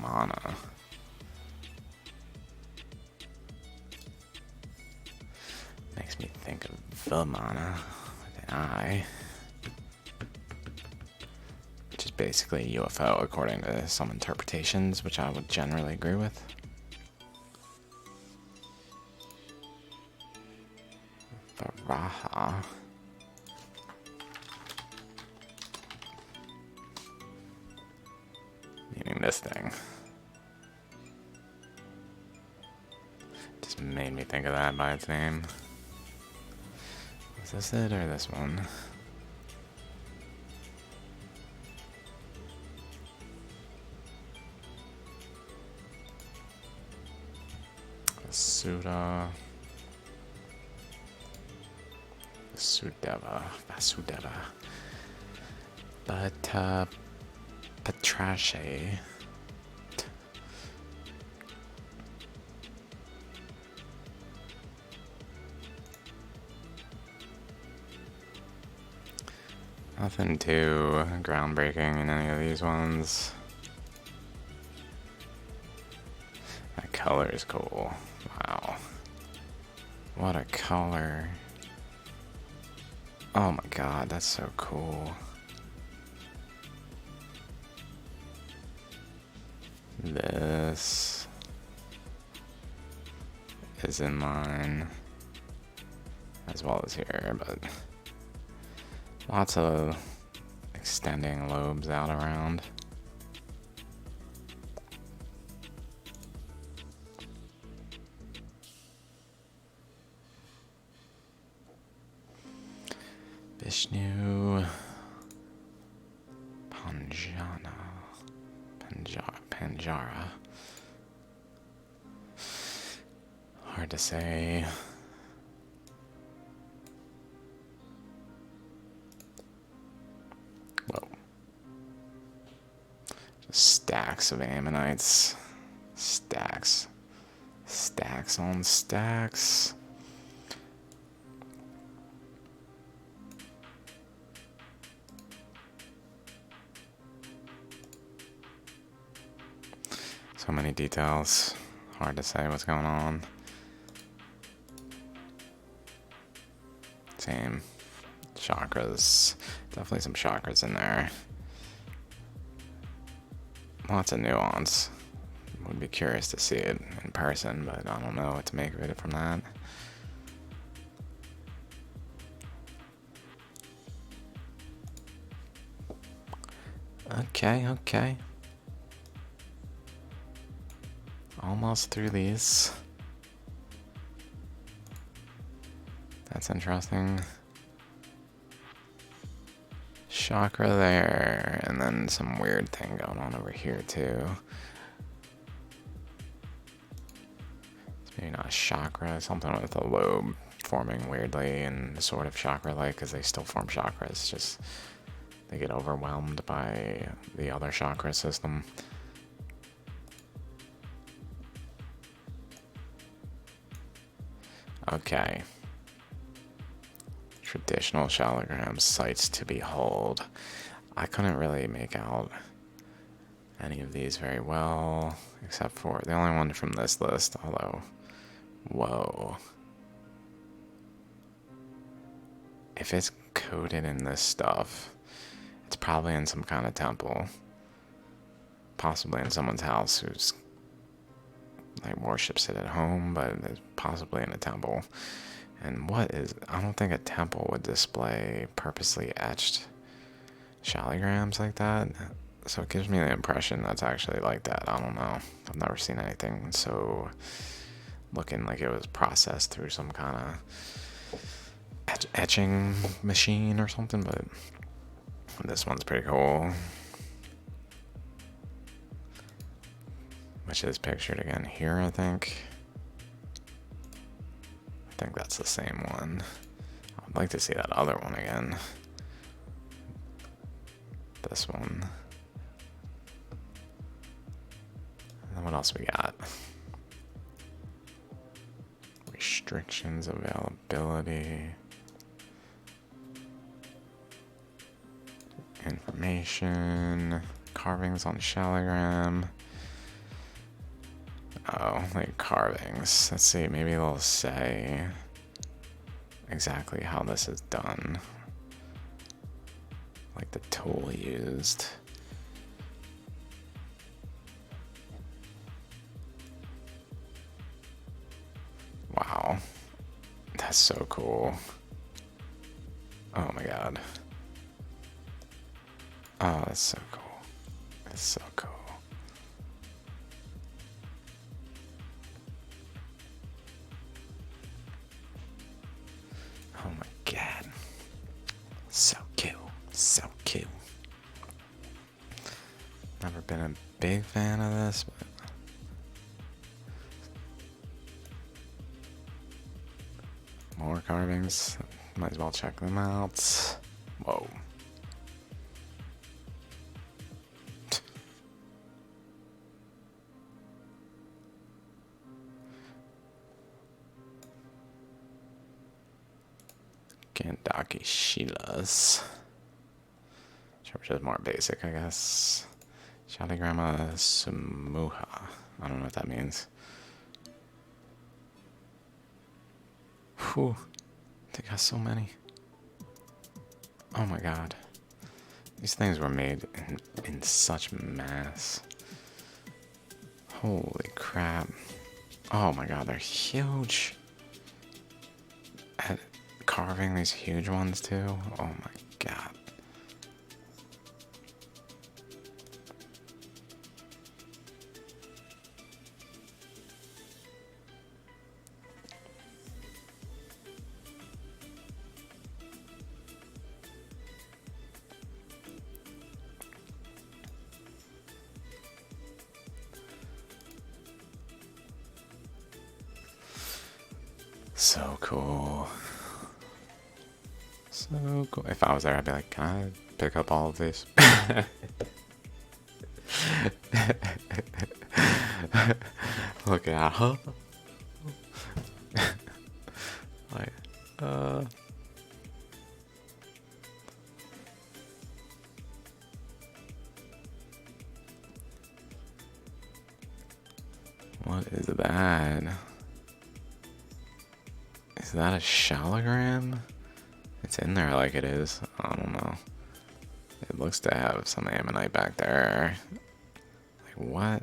A: Mana. Makes me think of Vilmana with an I. Basically a UFO according to some interpretations, which I would generally agree with. Varaha. Meaning this thing. Just made me think of that by its name. Is this it or this one? Vasudeva. But, Patrache. Nothing too groundbreaking in any of these ones. That color is cool. Wow. What a color. Oh my god, that's so cool. This is in line as well as here, but lots of extending lobes out around. Vishnu, Panjara. Hard to say. Whoa. Just stacks of ammonites. Stacks. Stacks on stacks. So many details. Hard to say what's going on. Same. Chakras. Definitely some chakras in there. Lots of nuance. Would be curious to see it in person, but I don't know what to make of it from that. Okay. Almost through these. That's interesting. Chakra there, and then some weird thing going on over here too. It's maybe not a chakra, something with a lobe forming weirdly and sort of chakra-like, because they still form chakras, just they get overwhelmed by the other chakra system. Okay. Traditional Shaligram sights to behold. I couldn't really make out any of these very well, except for the only one from this list, although, whoa. If it's coded in this stuff, it's probably in some kind of temple. Possibly in someone's house who's like worships it at home, but it's possibly in a temple. And what is, I don't think a temple would display purposely etched Shaligrams like that. So it gives me the impression that's actually like that. I don't know. I've never seen anything so looking like it was processed through some kind of etching machine or something, but this one's pretty cool. Which is pictured again here, I think. I think that's the same one. I'd like to see that other one again. This one. And then what else we got? Restrictions, availability, information, carvings on Shaligram. Oh, like carvings. Let's see, maybe they'll say exactly how this is done. Like the tool used. Wow. That's so cool. Oh my god. Oh, that's so cool. That's so cool. Oh my god. So cute. So cute. Never been a big fan of this, but more carvings. Might as well check them out. Whoa. Gandaki Shilas. Which is more basic, I guess. Shaligrama Sumuha. I don't know what that means. Whew. They got so many. Oh my god. These things were made in such mass. Holy crap. Oh my god, they're huge. At carving these huge ones too. Oh my god. So cool. So cool. If I was there, I'd be like, can I pick up all of these? Look at her. Like, that? Is that a Shaligram? It's in there like it is. I don't know. It looks to have some ammonite back there. Like what?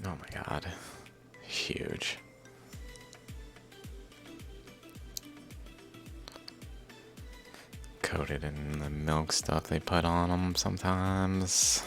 A: Oh my god. Huge. Coated in the milk stuff they put on them sometimes.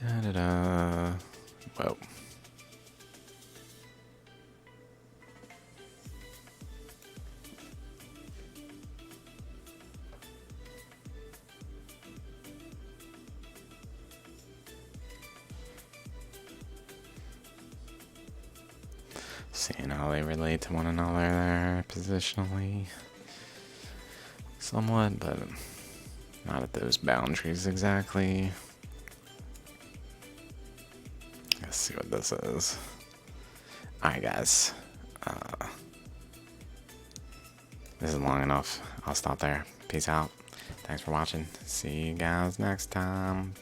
A: Da-da-da. Whoa. Seeing how they relate to one another there positionally. Somewhat, but not at those boundaries exactly. Let's see what this is. Alright guys, this is long enough. I'll stop there. Peace out. Thanks for watching. See you guys next time.